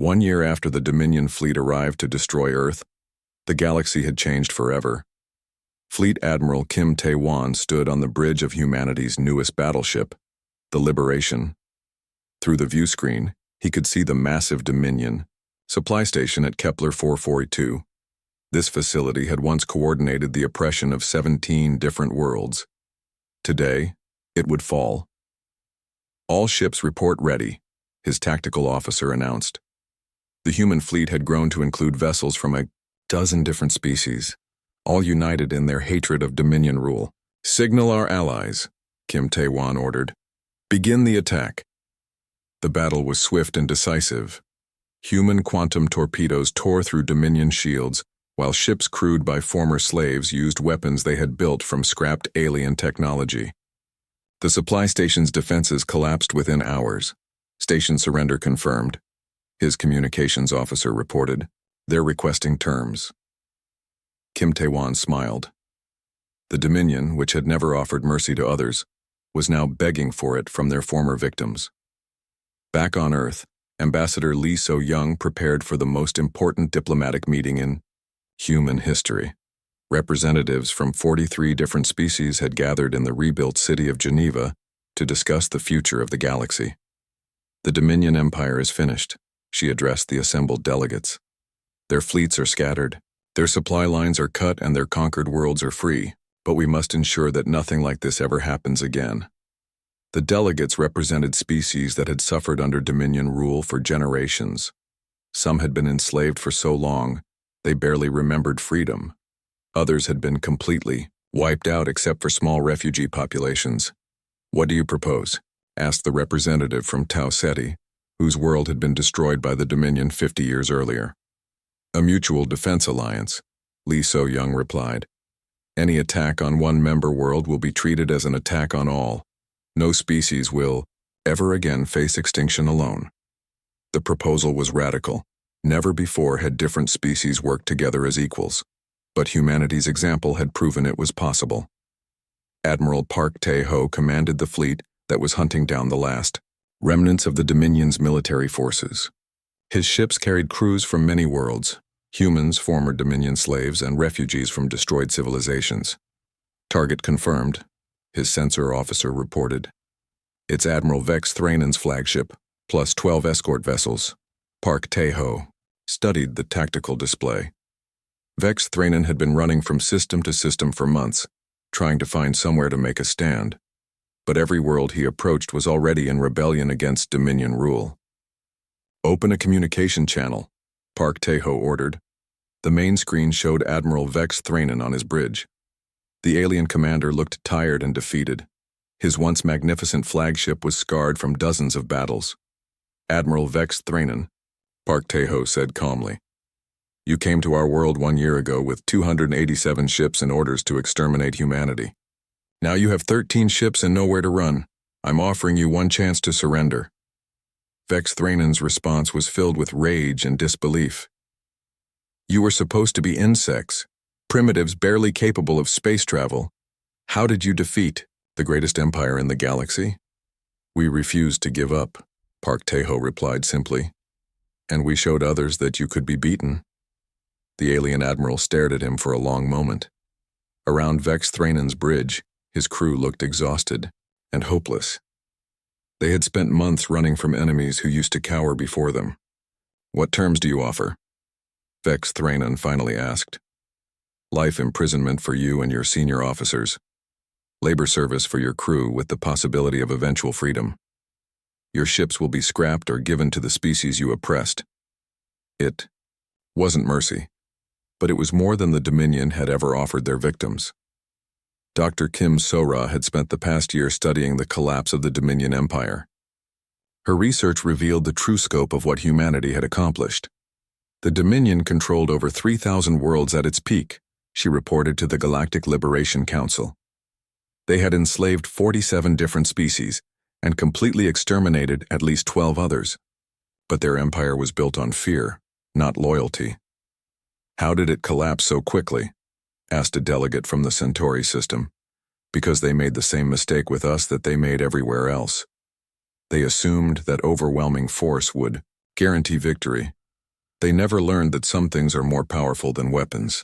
1 year after the Dominion fleet arrived to destroy Earth, the galaxy had changed forever. Fleet Admiral Kim Tae-won stood on the bridge of humanity's newest battleship, the Liberation. Through the viewscreen, he could see the massive Dominion supply station at Kepler 442. This facility had once coordinated the oppression of 17 different worlds. Today, it would fall. "All ships report ready," his tactical officer announced. The human fleet had grown to include vessels from a dozen different species, all united in their hatred of Dominion rule. "Signal our allies," Kim Tae-won ordered. "Begin the attack." The battle was swift and decisive. Human quantum torpedoes tore through Dominion shields, while ships crewed by former slaves used weapons they had built from scrapped alien technology. The supply station's defenses collapsed within hours. "Station surrender confirmed," his communications officer reported. "They're requesting terms." Kim Tae-won smiled. The Dominion, which had never offered mercy to others, was now begging for it from their former victims. Back on Earth, Ambassador Lee So-young prepared for the most important diplomatic meeting in human history. Representatives from 43 different species had gathered in the rebuilt city of Geneva to discuss the future of the galaxy. "The Dominion Empire is finished," she addressed the assembled delegates. "Their fleets are scattered, their supply lines are cut, and their conquered worlds are free, but we must ensure that nothing like this ever happens again." The delegates represented species that had suffered under Dominion rule for generations. Some had been enslaved for so long, they barely remembered freedom. Others had been completely wiped out except for small refugee populations. "What do you propose?" asked the representative from Tau Ceti, whose world had been destroyed by the Dominion 50 years earlier. "A mutual defense alliance," Lee So-young replied. "Any attack on one member world will be treated as an attack on all. No species will ever again face extinction alone." The proposal was radical. Never before had different species worked together as equals, but humanity's example had proven it was possible. Admiral Park Tae-ho commanded the fleet that was hunting down the last remnants of the Dominion's military forces. His ships carried crews from many worlds, humans, former Dominion slaves, and refugees from destroyed civilizations. "Target confirmed," his censor officer reported. "It's Admiral Vex Thranen's flagship, plus 12 escort vessels." Park Tae-ho studied the tactical display. Vex Thranen had been running from system to system for months, trying to find somewhere to make a stand. But every world he approached was already in rebellion against Dominion rule. "Open a communication channel," Park Tae-ho ordered. The main screen showed Admiral Vex Thranen on his bridge. The alien commander looked tired and defeated. His once magnificent flagship was scarred from dozens of battles. "Admiral Vex Thranen," Park Tae-ho said calmly. "You came to our world 1 year ago with 287 ships and orders to exterminate humanity. Now you have 13 ships and nowhere to run. I'm offering you one chance to surrender." Vex Thranen's response was filled with rage and disbelief. "You were supposed to be insects, primitives barely capable of space travel. How did you defeat the greatest empire in the galaxy?" "We refused to give up," Park Tae-ho replied simply. "And we showed others that you could be beaten." The alien admiral stared at him for a long moment. Around Vex Thranen's bridge, his crew looked exhausted and hopeless. They had spent months running from enemies who used to cower before them. "What terms do you offer?" Vex Thranen finally asked. "Life imprisonment for you and your senior officers. Labor service for your crew with the possibility of eventual freedom. Your ships will be scrapped or given to the species you oppressed." It wasn't mercy, but it was more than the Dominion had ever offered their victims. Dr. Kim So-ra had spent the past year studying the collapse of the Dominion Empire. Her research revealed the true scope of what humanity had accomplished. The Dominion controlled over 3,000 worlds at its peak, she reported to the Galactic Liberation Council. They had enslaved 47 different species and completely exterminated at least 12 others. But their empire was built on fear, not loyalty. "How did it collapse so quickly?" asked a delegate from the Centauri system. "Because they made the same mistake with us that they made everywhere else. They assumed that overwhelming force would Guarantee victory. They never learned that some things are more powerful than weapons.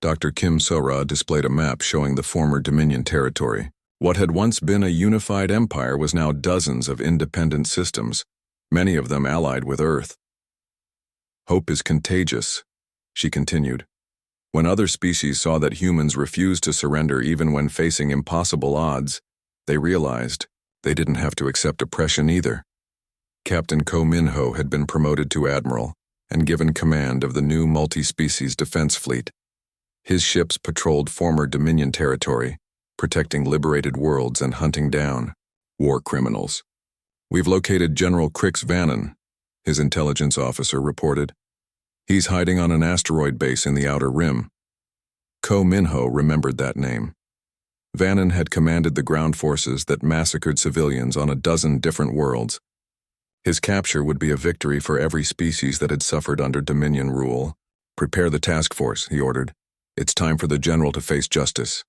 Dr. Kim Sora displayed a map showing the former Dominion territory. What had once been a unified empire was now dozens of independent systems, many of them allied with Earth. Hope is contagious, she continued. When other species saw that humans refused to surrender even when facing impossible odds, they realized they didn't have to accept oppression either. Captain Ko Min-ho had been promoted to admiral and given command of the new multi-species defense fleet. His ships patrolled former Dominion territory, protecting liberated worlds and hunting down war criminals. "We've located General Crix Vannon," his intelligence officer reported. "He's hiding on an asteroid base in the Outer Rim." Ko Min-ho remembered that name. Vannon had commanded the ground forces that massacred civilians on a dozen different worlds. His capture would be a victory for every species that had suffered under Dominion rule. "Prepare the task force," he ordered. "It's time for the general to face justice."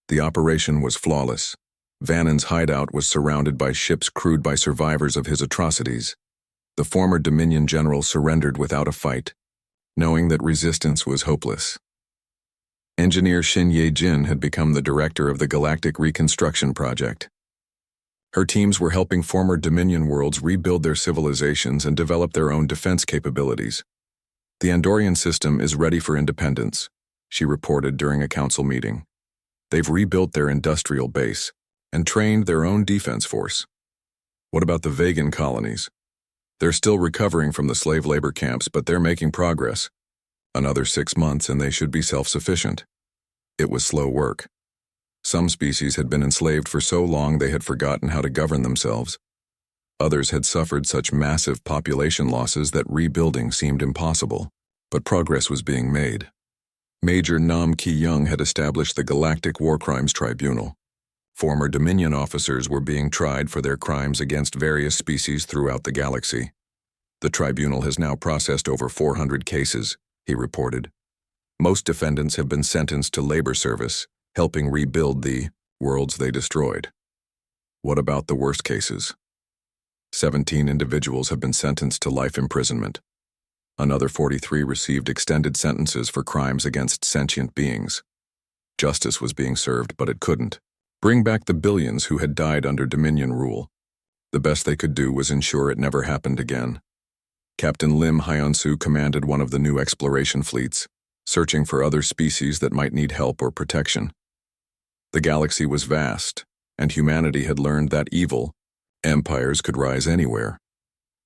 The operation was flawless. Vannon's hideout was surrounded by ships crewed by survivors of his atrocities. The former Dominion general surrendered without a fight, knowing that resistance was hopeless. Engineer Shin Ye-jin had become the director of the Galactic Reconstruction Project. Her teams were helping former Dominion worlds rebuild their civilizations and develop their own defense capabilities. "The Andorian system is ready for independence," she reported during a council meeting. "They've rebuilt their industrial base and trained their own defense force." "What about the Vegan colonies?" "They're still recovering from the slave labor camps, but they're making progress. Another 6 months and they should be self-sufficient." It was slow work. Some species had been enslaved for so long they had forgotten how to govern themselves. Others had suffered such massive population losses that rebuilding seemed impossible, but progress was being made. Major Nam Ki-young had established the Galactic War Crimes Tribunal. Former Dominion officers were being tried for their crimes against various species throughout the galaxy. "The tribunal has now processed over 400 cases," he reported. "Most defendants have been sentenced to labor service, helping rebuild the worlds they destroyed." "What about the worst cases?" 17 individuals have been sentenced to life imprisonment. Another 43 received extended sentences for crimes against sentient beings. Justice was being served, but it couldn't bring back the billions who had died under Dominion rule. The best they could do was ensure it never happened again. Captain Lim Hyun-soo commanded one of the new exploration fleets, searching for other species that might need help or protection. The galaxy was vast, and humanity had learned that evil empires could rise anywhere.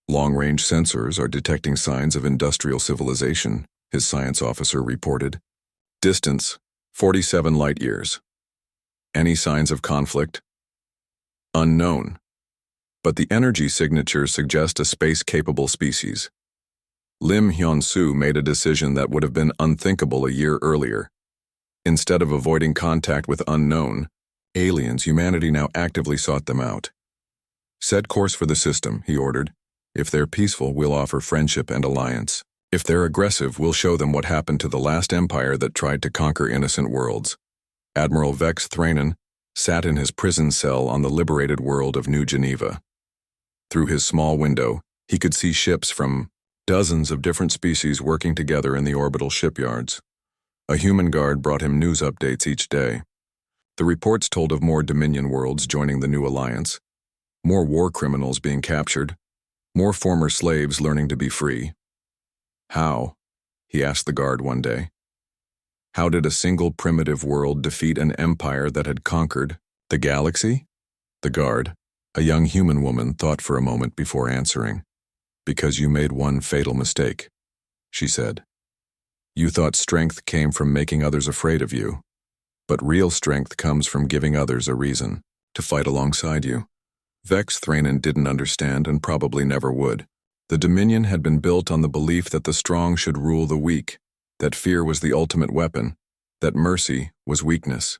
"Long-range sensors are detecting signs of industrial civilization," his science officer reported. "Distance, 47 light-years. Any signs of conflict?" "Unknown. But the energy signatures suggest a space-capable species." Lim Hyun-soo made a decision that would have been unthinkable a year earlier. Instead of avoiding contact with unknown aliens, humanity now actively sought them out. "Set course for the system," he ordered. "If they're peaceful, we'll offer friendship and alliance. If they're aggressive, we'll show them what happened to the last empire that tried to conquer innocent worlds." Admiral Vex Thranen sat in his prison cell on the liberated world of New Geneva. Through his small window, he could see ships from dozens of different species working together in the orbital shipyards. A human guard brought him news updates each day. The reports told of more Dominion worlds joining the new alliance, more war criminals being captured, more former slaves learning to be free. "How?" he asked the guard one day. "How did a single primitive world defeat an empire that had conquered the galaxy?" The guard, a young human woman, thought for a moment before answering. "Because you made one fatal mistake," she said. "You thought strength came from making others afraid of you, but real strength comes from giving others a reason to fight alongside you." Vex Thranen didn't understand and probably never would. The Dominion had been built on the belief that the strong should rule the weak, that fear was the ultimate weapon, that mercy was weakness.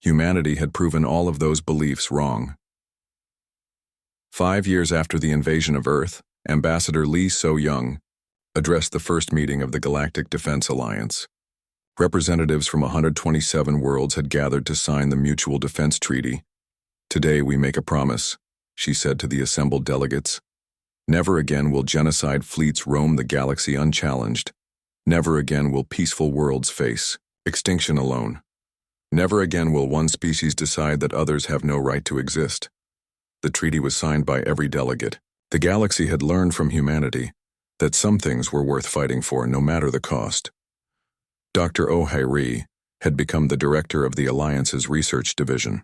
Humanity had proven all of those beliefs wrong. 5 years after the invasion of Earth, Ambassador Lee So-young addressed the first meeting of the Galactic Defense Alliance. Representatives from 127 worlds had gathered to sign the Mutual Defense Treaty. "Today we make a promise," she said to the assembled delegates. Never again will genocide fleets roam the galaxy unchallenged. Never again will peaceful worlds face extinction alone. Never again will one species decide that others have no right to exist. The treaty was signed by every delegate. The galaxy had learned from humanity that some things were worth fighting for no matter the cost. Dr. O'Hairi had become the director of the Alliance's research division.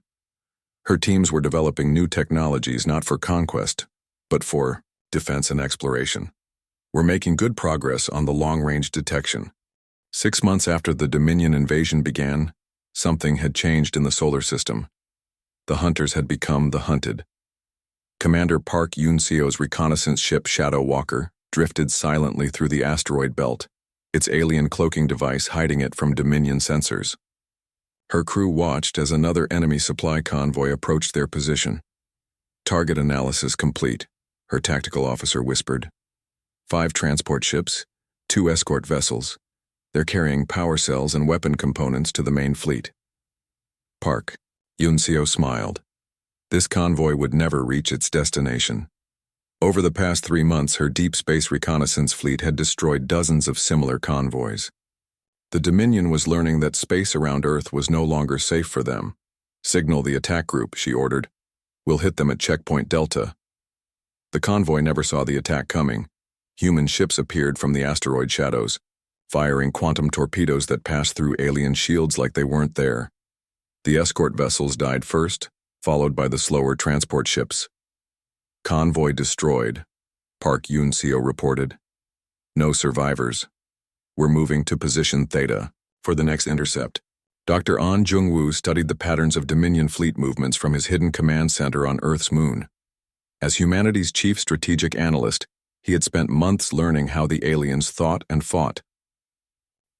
Her teams were developing new technologies not for conquest, but for defense and exploration. We're making good progress on the long-range detection. 6 months after the Dominion invasion began, something had changed in the solar system. The hunters had become the hunted. Commander Park Yun-seo's reconnaissance ship Shadow Walker drifted silently through the asteroid belt, its alien cloaking device hiding it from Dominion sensors. Her crew watched as another enemy supply convoy approached their position. Target analysis complete, her tactical officer whispered. 5 transport ships, 2 escort vessels. They're carrying power cells and weapon components to the main fleet. Park Yun-seo smiled. This convoy would never reach its destination. Over the past 3 months, her deep space reconnaissance fleet had destroyed dozens of similar convoys. The Dominion was learning that space around Earth was no longer safe for them. Signal the attack group, she ordered. We'll hit them at checkpoint Delta. The convoy never saw the attack coming. Human ships appeared from the asteroid shadows, firing quantum torpedoes that passed through alien shields like they weren't there. The escort vessels died first, followed by the slower transport ships. Convoy destroyed, Park Yun-seo reported. No survivors. We're moving to position Theta for the next intercept. Dr. An Jung-woo studied the patterns of Dominion fleet movements from his hidden command center on Earth's moon. As humanity's chief strategic analyst, he had spent months learning how the aliens thought and fought.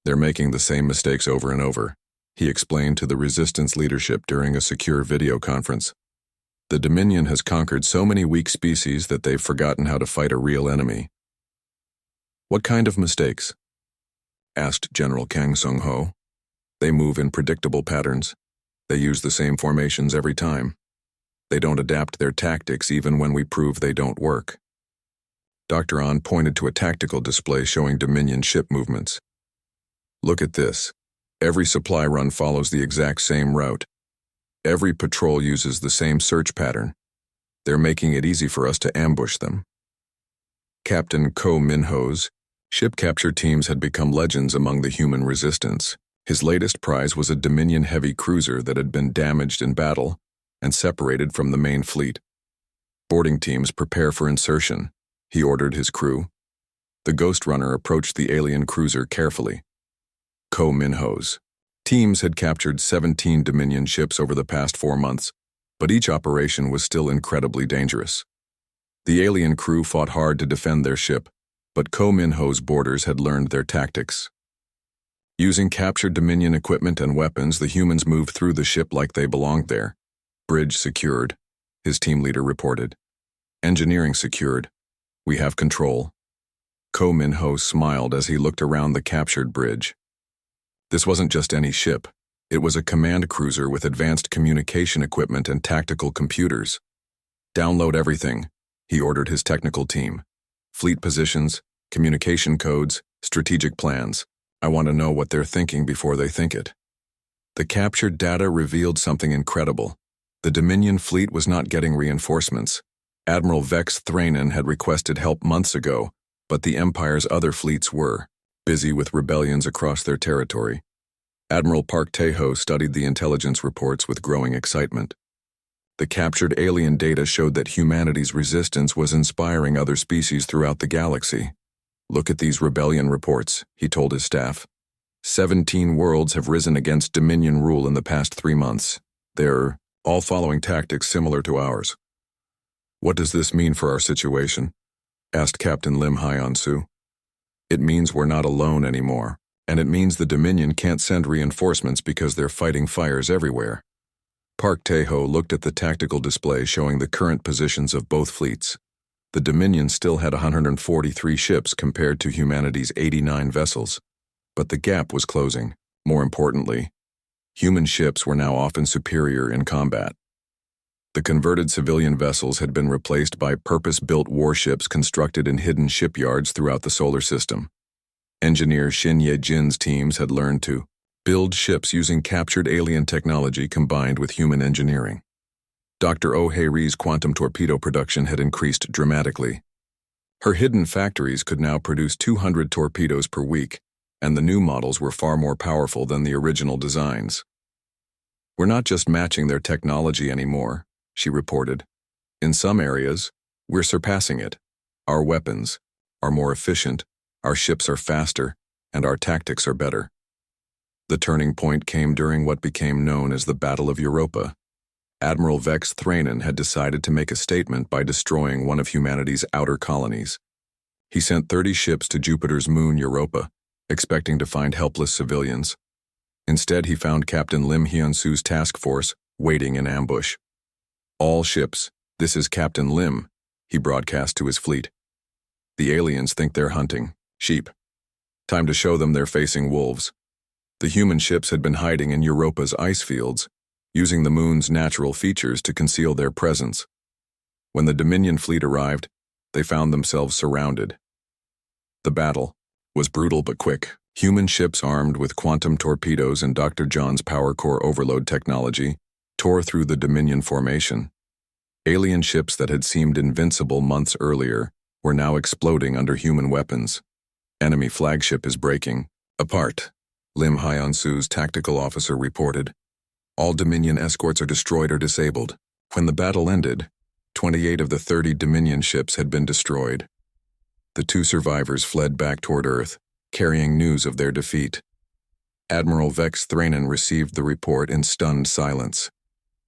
They're making the same mistakes over and over, he explained to the Resistance leadership during a secure video conference. The Dominion has conquered so many weak species that they've forgotten how to fight a real enemy. What kind of mistakes? Asked General Kang Sung-ho. They move in predictable patterns. They use the same formations every time. They don't adapt their tactics even when we prove they don't work. Dr. An pointed to a tactical display showing Dominion ship movements. Look at this. Every supply run follows the exact same route. Every patrol uses the same search pattern. They're making it easy for us to ambush them. Captain Ko Min-ho's ship capture teams had become legends among the human resistance. His latest prize was a Dominion heavy cruiser that had been damaged in battle and separated from the main fleet. Boarding teams prepare for insertion, he ordered his crew. The Ghost Runner approached the alien cruiser carefully. Ko Min-ho's teams had captured 17 Dominion ships over the past 4 months, but each operation was still incredibly dangerous. The alien crew fought hard to defend their ship, but Ko Min-ho's boarders had learned their tactics. Using captured Dominion equipment and weapons, the humans moved through the ship like they belonged there. Bridge secured, his team leader reported. Engineering secured. We have control. Ko Min-ho smiled as he looked around the captured bridge. This wasn't just any ship. It was a command cruiser with advanced communication equipment and tactical computers. Download everything, he ordered his technical team. Fleet positions, communication codes, strategic plans. I want to know what they're thinking before they think it. The captured data revealed something incredible. The Dominion fleet was not getting reinforcements. Admiral Vex Thranen had requested help months ago, but the Empire's other fleets were busy with rebellions across their territory. Admiral Park Tae-ho studied the intelligence reports with growing excitement. The captured alien data showed that humanity's resistance was inspiring other species throughout the galaxy. Look at these rebellion reports, he told his staff. 17 worlds have risen against Dominion rule in the past 3 months. They're all following tactics similar to ours. What does this mean for our situation? Asked Captain Lim Hyun-soo. It means we're not alone anymore, and it means the Dominion can't send reinforcements because they're fighting fires everywhere. Park Tae-ho looked at the tactical display showing the current positions of both fleets. The Dominion still had 143 ships compared to humanity's 89 vessels, but the gap was closing. More importantly, human ships were now often superior in combat. The converted civilian vessels had been replaced by purpose-built warships constructed in hidden shipyards throughout the solar system. Engineer Shin Ye-jin's teams had learned to build ships using captured alien technology combined with human engineering. Dr. Oh Hae-ri's quantum torpedo production had increased dramatically. Her hidden factories could now produce 200 torpedoes per week, and the new models were far more powerful than the original designs. "We're not just matching their technology anymore," she reported. "In some areas, we're surpassing it. Our weapons are more efficient, our ships are faster, and our tactics are better." The turning point came during what became known as the Battle of Europa. Admiral Vex Thranen had decided to make a statement by destroying one of humanity's outer colonies. He sent 30 ships to Jupiter's moon Europa, expecting to find helpless civilians. Instead, he found Captain Lim Hyun-soo's task force waiting in ambush. "All ships, this is Captain Lim," he broadcast to his fleet. "The aliens think they're hunting sheep. Time to show them they're facing wolves." The human ships had been hiding in Europa's ice fields, using the moon's natural features to conceal their presence. When the Dominion fleet arrived, they found themselves surrounded. The battle was brutal but quick. Human ships armed with quantum torpedoes and Dr. John's power core overload technology tore through the Dominion formation. Alien ships that had seemed invincible months earlier were now exploding under human weapons. "Enemy flagship is breaking apart," Lim Hyun-soo's tactical officer reported. "All Dominion escorts are destroyed or disabled." When the battle ended, 28 of the 30 Dominion ships had been destroyed. The 2 survivors fled back toward Earth, carrying news of their defeat. Admiral Vex Thranen received the report in stunned silence.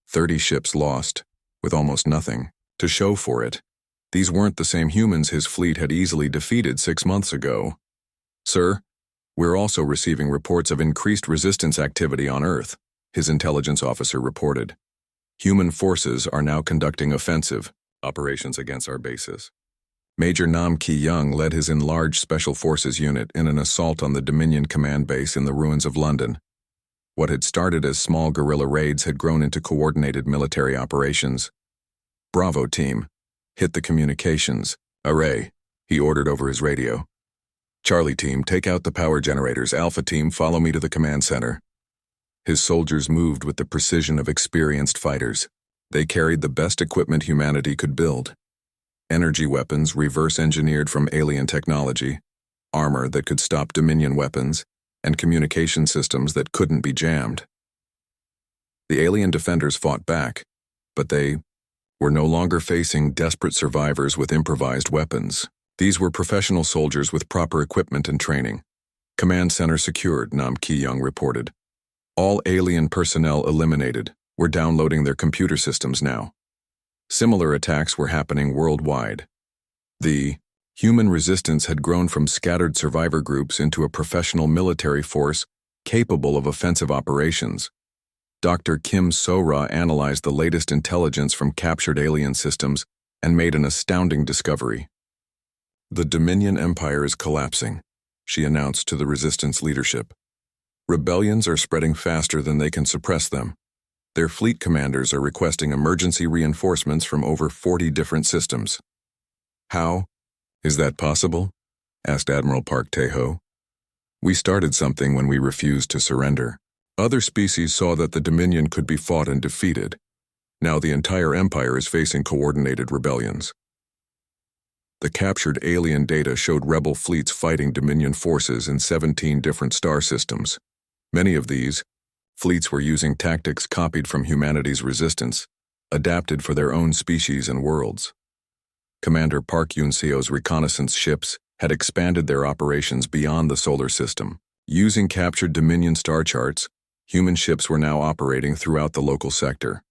30 ships lost, with almost nothing to show for it. These weren't the same humans his fleet had easily defeated 6 months ago. "Sir, we're also receiving reports of increased resistance activity on Earth," his intelligence officer reported. "Human forces are now conducting offensive operations against our bases." Major Nam Ki-young led his enlarged Special Forces unit in an assault on the Dominion command base in the ruins of London. What had started as small guerrilla raids had grown into coordinated military operations. "Bravo team, hit the communications array," he ordered over his radio. "Charlie team, take out the power generators. Alpha team, follow me to the command center." His soldiers moved with the precision of experienced fighters. They carried the best equipment humanity could build. Energy weapons reverse-engineered from alien technology, armor that could stop Dominion weapons, and communication systems that couldn't be jammed. The alien defenders fought back, but they were no longer facing desperate survivors with improvised weapons. These were professional soldiers with proper equipment and training. "Command center secured," Nam Ki-young reported. "All alien personnel eliminated. We're downloading their computer systems now." Similar attacks were happening worldwide. The human resistance had grown from scattered survivor groups into a professional military force capable of offensive operations. Dr. Kim So-ra analyzed the latest intelligence from captured alien systems and made an astounding discovery. "The Dominion Empire is collapsing," she announced to the resistance leadership. "Rebellions are spreading faster than they can suppress them. Their fleet commanders are requesting emergency reinforcements from over 40 different systems." "How is that possible?" asked Admiral Park Tae-ho. "We started something when we refused to surrender. Other species saw that the Dominion could be fought and defeated. Now the entire empire is facing coordinated rebellions." The captured alien data showed rebel fleets fighting Dominion forces in 17 different star systems. Many of these fleets were using tactics copied from humanity's resistance, adapted for their own species and worlds. Commander Park Yun-seo's reconnaissance ships had expanded their operations beyond the solar system. Using captured Dominion star charts, human ships were now operating throughout the local sector.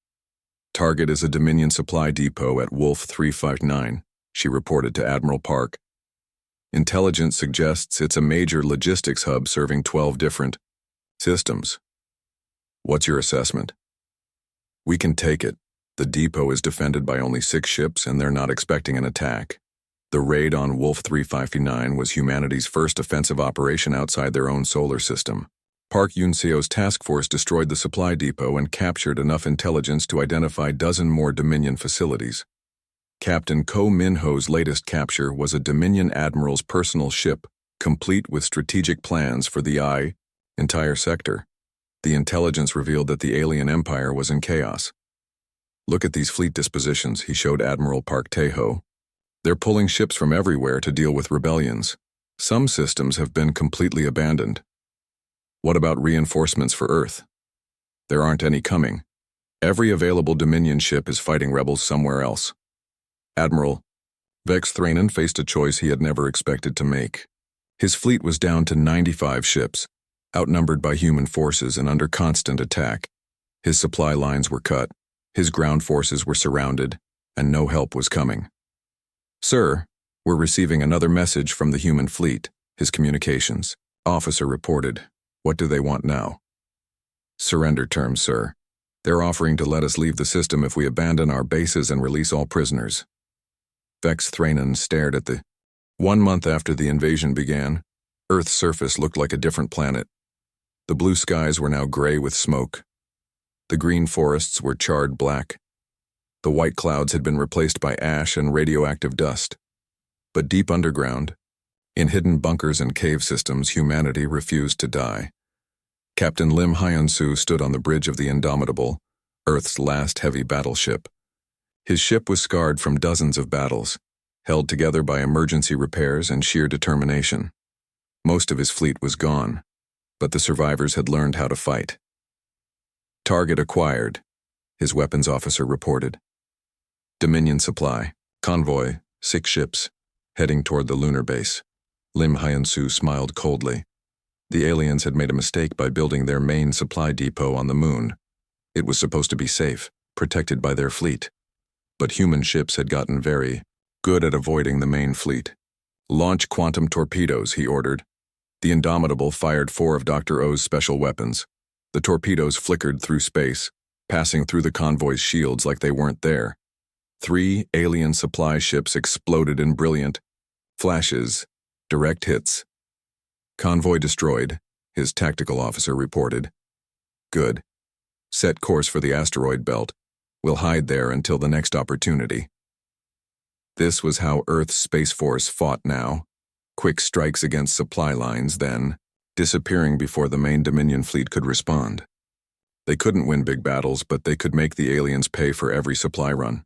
"Target is a Dominion supply depot at Wolf 359, she reported to Admiral Park. "Intelligence suggests it's a major logistics hub serving 12 different systems." "What's your assessment?" "We can take it. The depot is defended by only 6 ships and they're not expecting an attack. The raid on Wolf 359 was humanity's first offensive operation outside their own solar system. Park Yun-seo's task force destroyed the supply depot and captured enough intelligence to identify a dozen more Dominion facilities. Captain Ko Min-ho's latest capture was a Dominion admiral's personal ship, complete with strategic plans for the entire sector. The intelligence revealed that the alien empire was in chaos. "Look at these fleet dispositions," he showed Admiral Park Tae-ho. "They're pulling ships from everywhere to deal with rebellions. Some systems have been completely abandoned. What about reinforcements for Earth? There aren't any coming. Every available Dominion ship is fighting rebels somewhere else." Admiral Vex Thranen faced a choice he had never expected to make. His fleet was down to 95 ships, outnumbered by human forces and under constant attack. His supply lines were cut, his ground forces were surrounded, and no help was coming. "Sir, we're receiving another message from the human fleet," his communications officer reported. "What do they want now?" "Surrender terms, sir. They're offering to let us leave the system if we abandon our bases and release all prisoners." Vex Thranen stared at the 1 month after the invasion began. Earth's surface looked like a different planet. The blue skies were now gray with smoke. The green forests were charred black. The white clouds had been replaced by ash and radioactive dust. But deep underground, in hidden bunkers and cave systems, humanity refused to die. Captain Lim Hyun-soo stood on the bridge of the Indomitable, Earth's last heavy battleship. His ship was scarred from dozens of battles, held together by emergency repairs and sheer determination. Most of his fleet was gone, but the survivors had learned how to fight. "Target acquired," his weapons officer reported. "Dominion supply, convoy, 6 ships, heading toward the lunar base." Lim Hyun-soo smiled coldly. The aliens had made a mistake by building their main supply depot on the moon. It was supposed to be safe, protected by their fleet. But human ships had gotten very good at avoiding the main fleet. "Launch quantum torpedoes," he ordered. The Indomitable fired 4 of Dr. O's special weapons. The torpedoes flickered through space, passing through the convoy's shields like they weren't there. 3 alien supply ships exploded in brilliant flashes, direct hits. "Convoy destroyed," his tactical officer reported. "Good. Set course for the asteroid belt. We'll hide there until the next opportunity." This was how Earth's Space Force fought now. Quick strikes against supply lines, then disappearing before the main Dominion fleet could respond. They couldn't win big battles, but they could make the aliens pay for every supply run.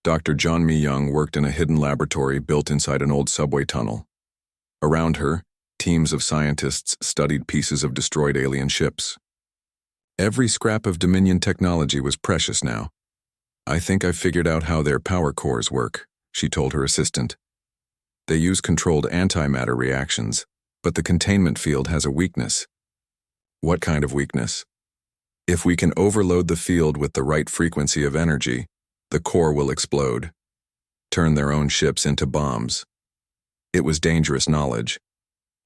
Dr. John Mi-young worked in a hidden laboratory built inside an old subway tunnel. Around her, teams of scientists studied pieces of destroyed alien ships. Every scrap of Dominion technology was precious now. "I think I've figured out how their power cores work," she told her assistant. "They use controlled antimatter reactions, but the containment field has a weakness." "What kind of weakness?" "If we can overload the field with the right frequency of energy, the core will explode, turn their own ships into bombs." It was dangerous knowledge.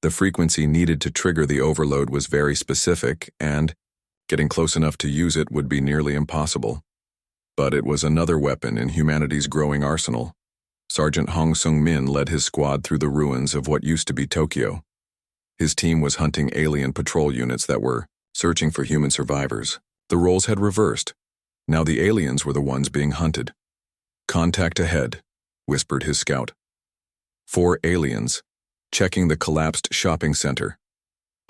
The frequency needed to trigger the overload was very specific, and getting close enough to use it would be nearly impossible. But it was another weapon in humanity's growing arsenal. Sergeant Hong Sung-min led his squad through the ruins of what used to be Tokyo. His team was hunting alien patrol units that were searching for human survivors. The roles had reversed. Now the aliens were the ones being hunted. "Contact ahead," whispered his scout. 4 aliens, checking the collapsed shopping center.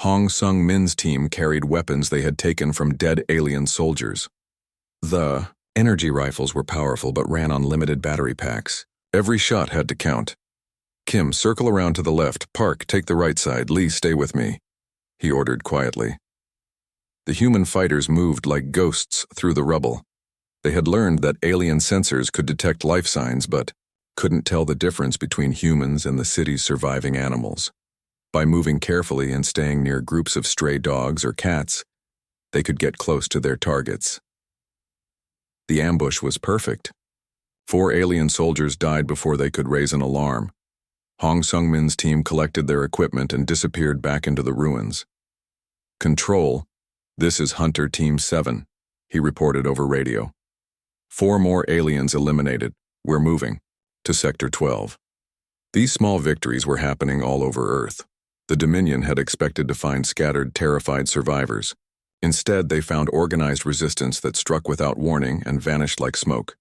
Hong Sung-min's team carried weapons they had taken from dead alien soldiers. The energy rifles were powerful but ran on limited battery packs. Every shot had to count. "Kim, circle around to the left. Park, take the right side. Lee, stay with me," he ordered quietly. The human fighters moved like ghosts through the rubble. They had learned that alien sensors could detect life signs but couldn't tell the difference between humans and the city's surviving animals. By moving carefully and staying near groups of stray dogs or cats, they could get close to their targets. The ambush was perfect. 4 alien soldiers died before they could raise an alarm. Hong Sung-min's team collected their equipment and disappeared back into the ruins. "Control, this is Hunter Team 7, he reported over radio. 4 more aliens eliminated. We're moving to Sector 12. These small victories were happening all over Earth. The Dominion had expected to find scattered, terrified survivors. Instead, they found organized resistance that struck without warning and vanished like smoke.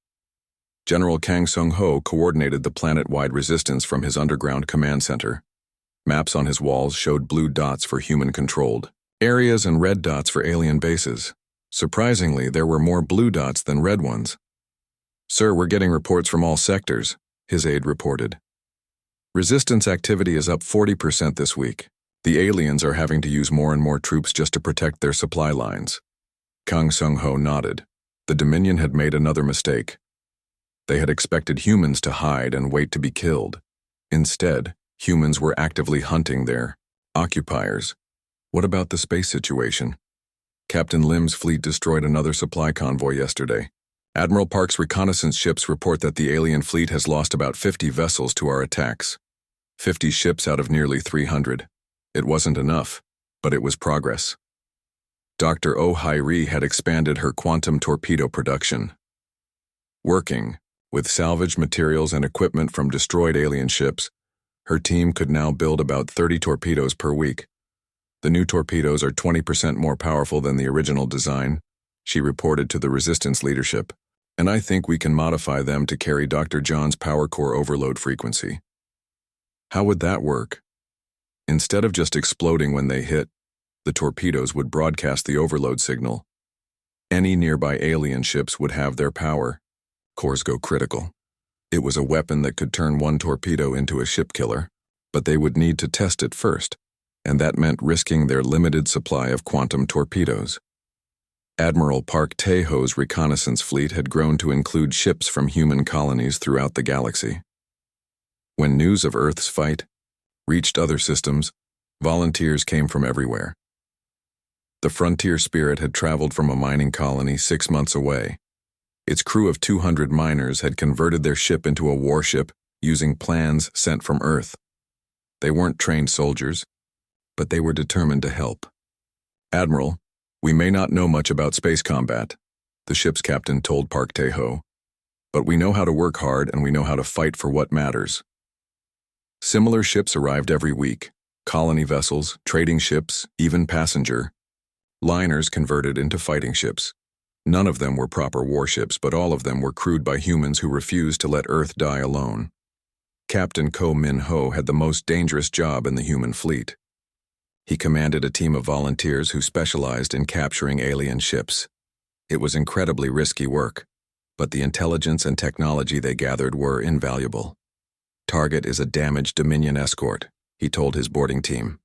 General Kang Sung-ho coordinated the planet-wide resistance from his underground command center. Maps on his walls showed blue dots for human-controlled areas and red dots for alien bases. Surprisingly, there were more blue dots than red ones. "Sir, we're getting reports from all sectors," his aide reported. "Resistance activity is up 40% this week. The aliens are having to use more and more troops just to protect their supply lines." Kang Sung-ho nodded. The Dominion had made another mistake. They had expected humans to hide and wait to be killed. Instead, humans were actively hunting their occupiers. What about the space situation? Captain Lim's fleet destroyed another supply convoy yesterday. Admiral Park's reconnaissance ships report that the alien fleet has lost about 50 vessels to our attacks. 50 ships out of nearly 300. It wasn't enough, but it was progress. Dr. Oh Hai-ri had expanded her quantum torpedo production. Working with salvaged materials and equipment from destroyed alien ships, her team could now build about 30 torpedoes per week. The new torpedoes are 20% more powerful than the original design, she reported to the resistance leadership, and I think we can modify them to carry Dr. John's power core overload frequency. How would that work? Instead of just exploding when they hit, the torpedoes would broadcast the overload signal. Any nearby alien ships would have their power cores go critical. It was a weapon that could turn one torpedo into a ship killer, but they would need to test it first, and that meant risking their limited supply of quantum torpedoes. Admiral Park Tae-ho's reconnaissance fleet had grown to include ships from human colonies throughout the galaxy. When news of Earth's fight reached other systems, volunteers came from everywhere. The Frontier Spirit had traveled from a mining colony 6 months away. Its crew of 200 miners had converted their ship into a warship using plans sent from Earth. They weren't trained soldiers, but they were determined to help. "Admiral, we may not know much about space combat," the ship's captain told Park Tae-ho, "but we know how to work hard and we know how to fight for what matters." Similar ships arrived every week: colony vessels, trading ships, even passenger liners converted into fighting ships. None of them were proper warships, but all of them were crewed by humans who refused to let Earth die alone. Captain Ko Min-ho had the most dangerous job in the human fleet. He commanded a team of volunteers who specialized in capturing alien ships. It was incredibly risky work, but the intelligence and technology they gathered were invaluable. "Target is a damaged Dominion escort," he told his boarding team.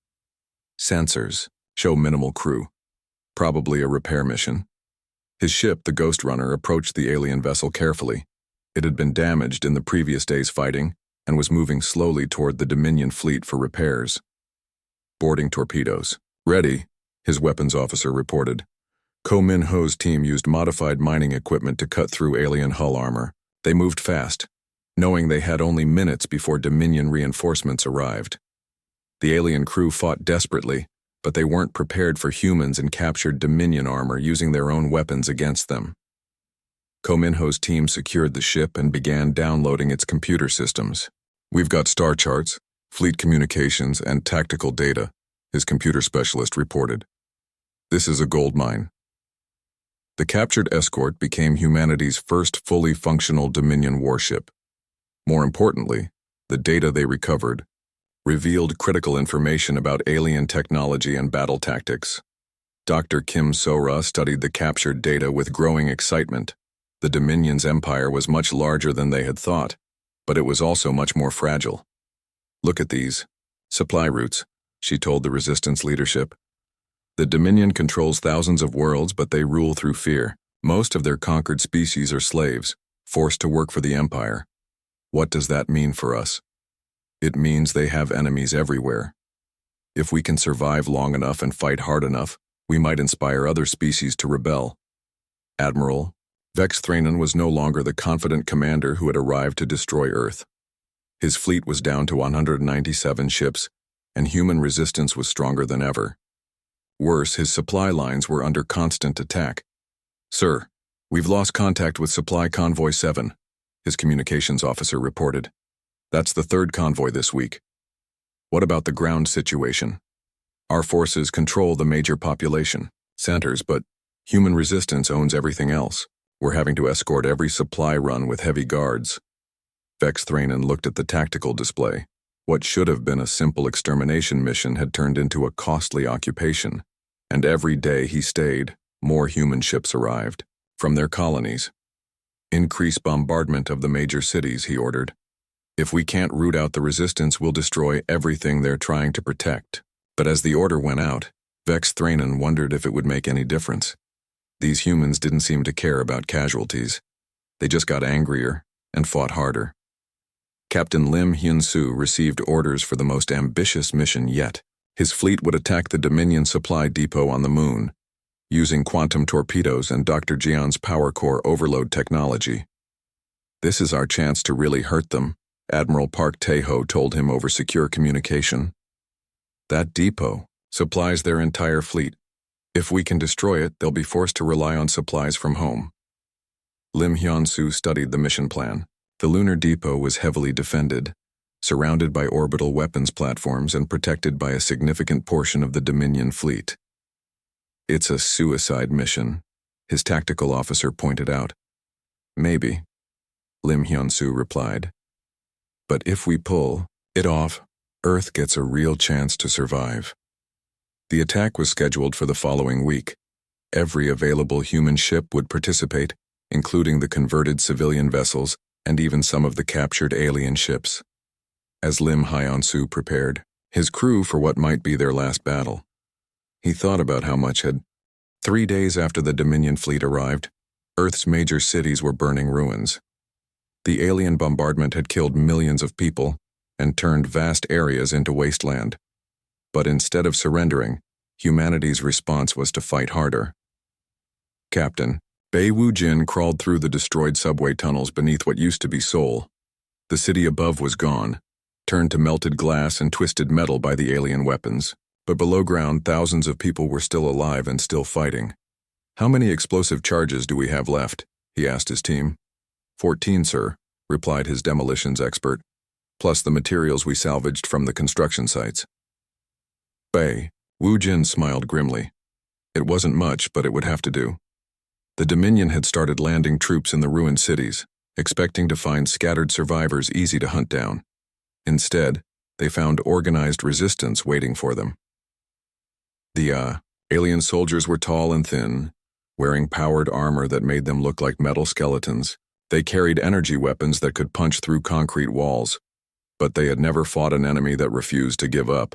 "Sensors show minimal crew. Probably a repair mission." His ship, the Ghost Runner, approached the alien vessel carefully. It had been damaged in the previous day's fighting and was moving slowly toward the Dominion fleet for repairs. "Boarding torpedoes. Ready," his weapons officer reported. Ko Min-ho's team used modified mining equipment to cut through alien hull armor. They moved fast, knowing they had only minutes before Dominion reinforcements arrived. The alien crew fought desperately, but they weren't prepared for humans and captured Dominion armor using their own weapons against them. Ko Min-ho's team secured the ship and began downloading its computer systems. "We've got star charts, fleet communications, and tactical data," his computer specialist reported. "This is a gold mine." The captured escort became humanity's first fully functional Dominion warship. More importantly, the data they recovered revealed critical information about alien technology and battle tactics. Dr. Kim So-ra studied the captured data with growing excitement. The Dominion's empire was much larger than they had thought, but it was also much more fragile. "Look at these supply routes," she told the resistance leadership. "The Dominion controls thousands of worlds, but they rule through fear. Most of their conquered species are slaves, forced to work for the empire. What does that mean for us? It means they have enemies everywhere. If we can survive long enough and fight hard enough, we might inspire other species to rebel." Admiral Vex Thranen was no longer the confident commander who had arrived to destroy Earth. His fleet was down to 197 ships, and human resistance was stronger than ever. Worse, his supply lines were under constant attack. "Sir, we've lost contact with Supply Convoy 7, his communications officer reported. "That's the third convoy this week." What about the ground situation? Our forces control the major population centers, but human resistance owns everything else. We're having to escort every supply run with heavy guards. Vex Thranen looked at the tactical display. What should have been a simple extermination mission had turned into a costly occupation. And every day he stayed, more human ships arrived. From their colonies. Increase bombardment of the major cities, he ordered. If we can't root out the resistance, we'll destroy everything they're trying to protect. But as the order went out, Vex Thranen wondered if it would make any difference. These humans didn't seem to care about casualties. They just got angrier and fought harder. Captain Lim Hyun-soo received orders for the most ambitious mission yet. His fleet would attack the Dominion supply depot on the moon, using quantum torpedoes and Dr. Jian's power core overload technology. This is our chance to really hurt them, Admiral Park Tae-ho told him over secure communication. That depot supplies their entire fleet. If we can destroy it, they'll be forced to rely on supplies from home. Lim Hyun-soo studied the mission plan. The lunar depot was heavily defended, surrounded by orbital weapons platforms and protected by a significant portion of the Dominion fleet. It's a suicide mission, his tactical officer pointed out. Maybe, Lim Hyun-soo replied. But if we pull it off, Earth gets a real chance to survive. The attack was scheduled for the following week. Every available human ship would participate, including the converted civilian vessels and even some of the captured alien ships. As Lim Hyun-soo prepared his crew for what might be their last battle, he thought about how much had. 3 days after the Dominion fleet arrived, Earth's major cities were burning ruins. The alien bombardment had killed millions of people and turned vast areas into wasteland. But instead of surrendering, humanity's response was to fight harder. Captain Bei Wu-jin crawled through the destroyed subway tunnels beneath what used to be Seoul. The city above was gone, turned to melted glass and twisted metal by the alien weapons. But below ground, thousands of people were still alive and still fighting. How many explosive charges do we have left? He asked his team. 14, sir, replied his demolitions expert, plus the materials we salvaged from the construction sites. Bei Wu-jin smiled grimly. It wasn't much, but it would have to do. The Dominion had started landing troops in the ruined cities, expecting to find scattered survivors easy to hunt down. Instead, they found organized resistance waiting for them. The alien soldiers were tall and thin, wearing powered armor that made them look like metal skeletons. They carried energy weapons that could punch through concrete walls, but they had never fought an enemy that refused to give up.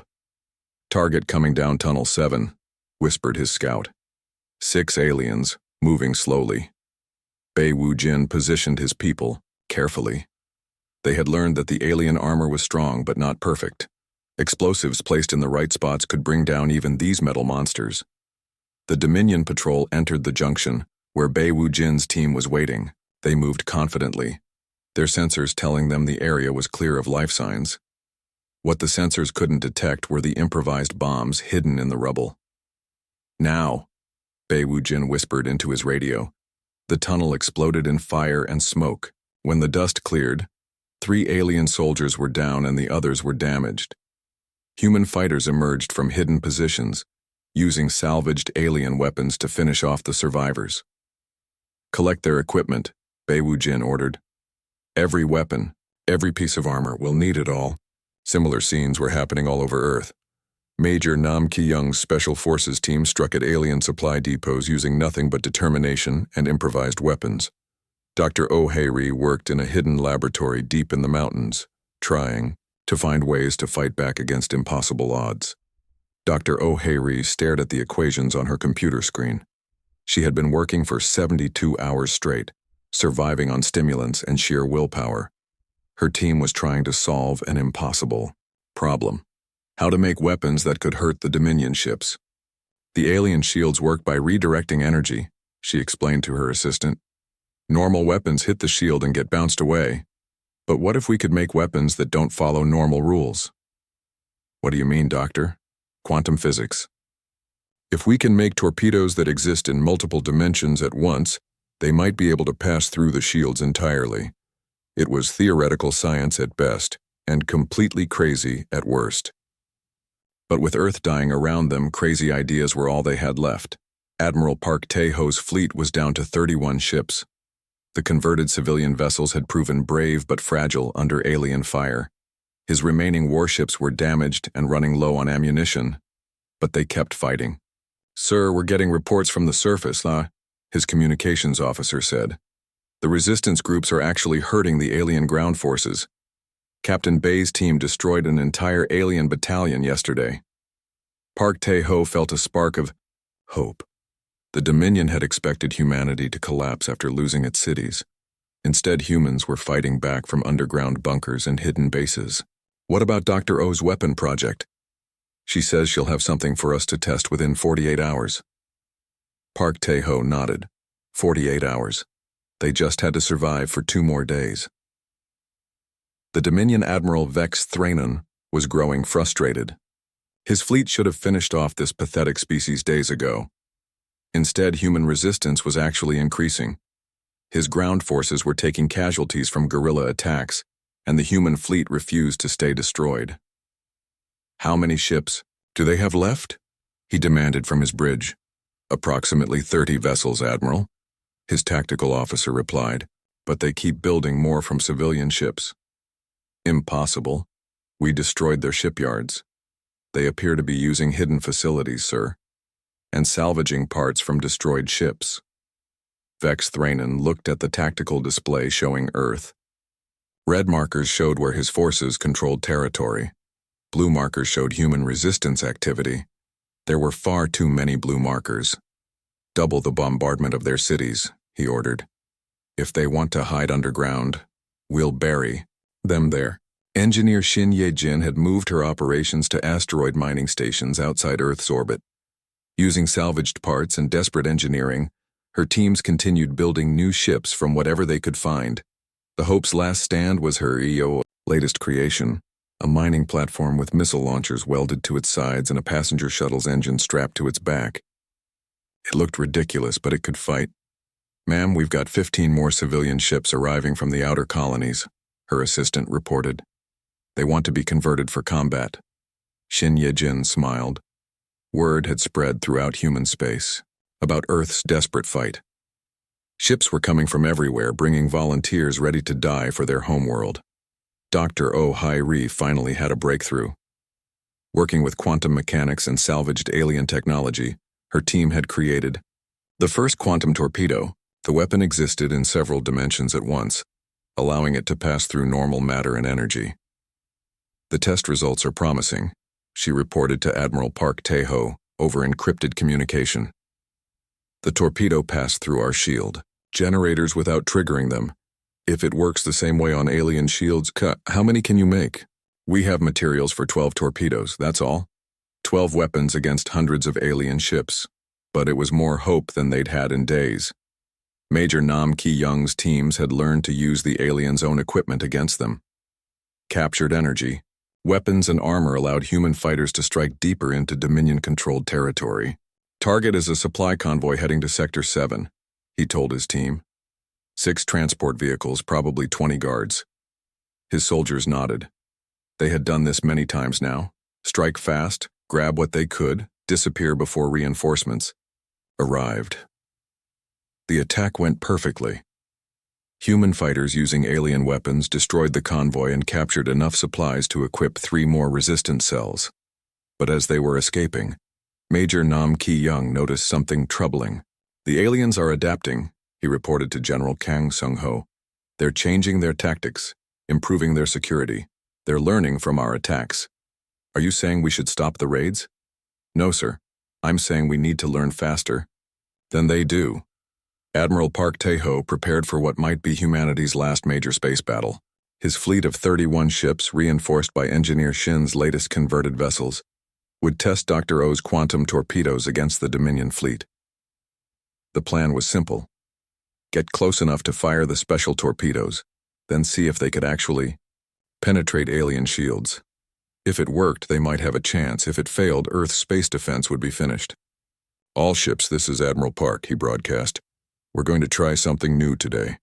Target coming down Tunnel 7, whispered his scout. 6 aliens, moving slowly. Bei Wu-jin positioned his people carefully. They had learned that the alien armor was strong but not perfect. Explosives placed in the right spots could bring down even these metal monsters. The Dominion patrol entered the junction, where Bei Wu-jin's team was waiting. They moved confidently, their sensors telling them the area was clear of life signs. What the sensors couldn't detect were the improvised bombs hidden in the rubble. Now, Bei Wu-jin whispered into his radio. The tunnel exploded in fire and smoke. When the dust cleared, 3 alien soldiers were down and the others were damaged. Human fighters emerged from hidden positions, using salvaged alien weapons to finish off the survivors. Collect their equipment, Bei Wu-jin ordered. Every weapon, every piece of armor, we'll need it all. Similar scenes were happening all over Earth. Major Nam Ki-young's Special Forces team struck at alien supply depots using nothing but determination and improvised weapons. Dr. Oh Hae-ri worked in a hidden laboratory deep in the mountains, trying to find ways to fight back against impossible odds. Dr. Oh Hae-ri stared at the equations on her computer screen. She had been working for 72 hours straight, surviving on stimulants and sheer willpower. Her team was trying to solve an impossible problem: how to make weapons that could hurt the Dominion ships. The alien shields work by redirecting energy, she explained to her assistant. Normal weapons hit the shield and get bounced away. But what if we could make weapons that don't follow normal rules? What do you mean, Doctor? Quantum physics. If we can make torpedoes that exist in multiple dimensions at once, they might be able to pass through the shields entirely. It was theoretical science at best, and completely crazy at worst. But with Earth dying around them, crazy ideas were all they had left. Admiral Park Tae-ho's fleet was down to 31 ships. The converted civilian vessels had proven brave but fragile under alien fire. His remaining warships were damaged and running low on ammunition, but they kept fighting. "Sir, we're getting reports from the surface, his communications officer said. "The resistance groups are actually hurting the alien ground forces. Captain Bay's team destroyed an entire alien battalion yesterday." Park Tae-ho felt a spark of hope. The Dominion had expected humanity to collapse after losing its cities. Instead, humans were fighting back from underground bunkers and hidden bases. "What about Dr. O's weapon project?" "She says she'll have something for us to test within 48 hours. Park Tae-ho nodded. 48 hours. They just had to survive for 2 more days. The Dominion Admiral Vex Thranon was growing frustrated. His fleet should have finished off this pathetic species days ago. Instead, human resistance was actually increasing. His ground forces were taking casualties from guerrilla attacks, and the human fleet refused to stay destroyed. "How many ships do they have left?" he demanded from his bridge. "Approximately 30 vessels, Admiral," his tactical officer replied, "but they keep building more from civilian ships." "Impossible. We destroyed their shipyards. They appear to be using hidden facilities, sir, and salvaging parts from destroyed ships." Vex Thranon looked at the tactical display showing Earth. Red markers showed where his forces controlled territory. Blue markers showed human resistance activity. There were far too many blue markers. "Double the bombardment of their cities," he ordered. "If they want to hide underground, we'll bury them there." Engineer Shin Ye-jin had moved her operations to asteroid mining stations outside Earth's orbit. Using salvaged parts and desperate engineering, her teams continued building new ships from whatever they could find. The Hope's last stand was her latest creation, a mining platform with missile launchers welded to its sides and a passenger shuttle's engine strapped to its back. It looked ridiculous, but it could fight. "Ma'am, we've got 15 more civilian ships arriving from the outer colonies," her assistant reported. "They want to be converted for combat." Shin Ye-jin smiled. Word had spread throughout human space about Earth's desperate fight. Ships were coming from everywhere, bringing volunteers ready to die for their homeworld. Dr. Oh Hai-ri finally had a breakthrough. Working with quantum mechanics and salvaged alien technology, her team had created the first quantum torpedo. The weapon existed in several dimensions at once, allowing it to pass through normal matter and energy. "The test results are promising," she reported to Admiral Park Tae-ho over encrypted communication. "The torpedo passed through our shield generators without triggering them. If it works the same way on alien shields, how many can you make?" "We have materials for 12 torpedoes, that's all. 12 weapons against hundreds of alien ships." But it was more hope than they'd had in days. Major Nam Ki-young's teams had learned to use the aliens' own equipment against them. Captured energy, weapons and armor allowed human fighters to strike deeper into Dominion-controlled territory. "Target is a supply convoy heading to Sector 7, he told his team. 6 transport vehicles, probably 20 guards. His soldiers nodded. They had done this many times now. Strike fast, grab what they could, disappear before reinforcements arrived. The attack went perfectly. Human fighters using alien weapons destroyed the convoy and captured enough supplies to equip 3 more resistance cells. But as they were escaping, Major Nam Ki-young noticed something troubling. "The aliens are adapting," he reported to General Kang Sung-ho. "They're changing their tactics, improving their security. They're learning from our attacks." "Are you saying we should stop the raids?" "No, sir. I'm saying we need to learn faster than they do." Admiral Park Tae-ho prepared for what might be humanity's last major space battle. His fleet of 31 ships, reinforced by Engineer Shin's latest converted vessels, would test Dr. O's quantum torpedoes against the Dominion fleet. The plan was simple. Get close enough to fire the special torpedoes, then see if they could actually penetrate alien shields. If it worked, they might have a chance. If it failed, Earth's space defense would be finished. "All ships, this is Admiral Park," he broadcast. "We're going to try something new today.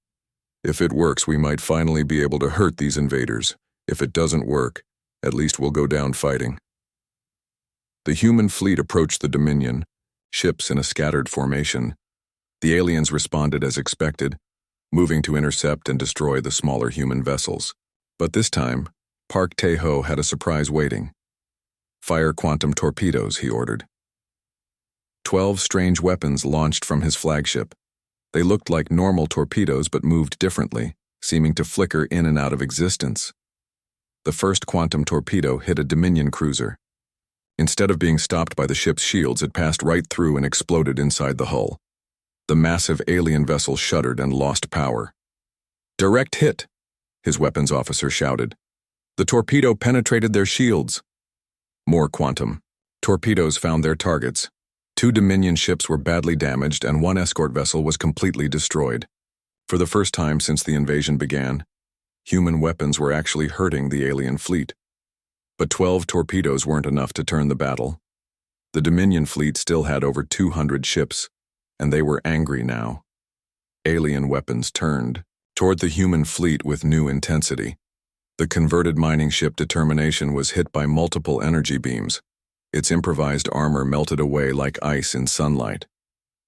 If it works, we might finally be able to hurt these invaders. If it doesn't work, at least we'll go down fighting." The human fleet approached the Dominion, ships in a scattered formation. The aliens responded as expected, moving to intercept and destroy the smaller human vessels. But this time, Park Tae-ho had a surprise waiting. "Fire quantum torpedoes," he ordered. 12 strange weapons launched from his flagship. They looked like normal torpedoes but moved differently, seeming to flicker in and out of existence. The first quantum torpedo hit a Dominion cruiser. Instead of being stopped by the ship's shields, it passed right through and exploded inside the hull. The massive alien vessel shuddered and lost power. "Direct hit," his weapons officer shouted. "The torpedo penetrated their shields." More quantum torpedoes found their targets. 2 Dominion ships were badly damaged and 1 escort vessel was completely destroyed. For the first time since the invasion began, human weapons were actually hurting the alien fleet. But 12 torpedoes weren't enough to turn the battle. The Dominion fleet still had over 200 ships, and they were angry now. Alien weapons turned toward the human fleet with new intensity. The converted mining ship Determination was hit by multiple energy beams. Its improvised armor melted away like ice in sunlight.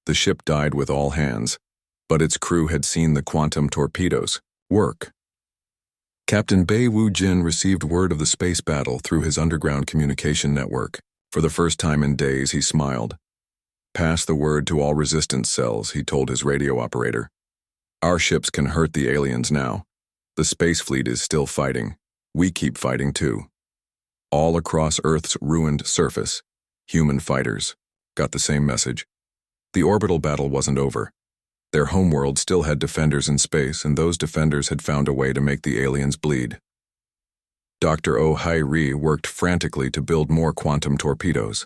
The ship died with all hands, but its crew had seen the quantum torpedoes work. Captain Bei Wu-jin received word of the space battle through his underground communication network. For the first time in days, he smiled. "Pass the word to all resistance cells," he told his radio operator. "Our ships can hurt the aliens now. The space fleet is still fighting. We keep fighting too." All across Earth's ruined surface, human fighters got the same message. The orbital battle wasn't over. Their homeworld still had defenders in space, and those defenders had found a way to make the aliens bleed. Dr. Oh Hai-ri worked frantically to build more quantum torpedoes.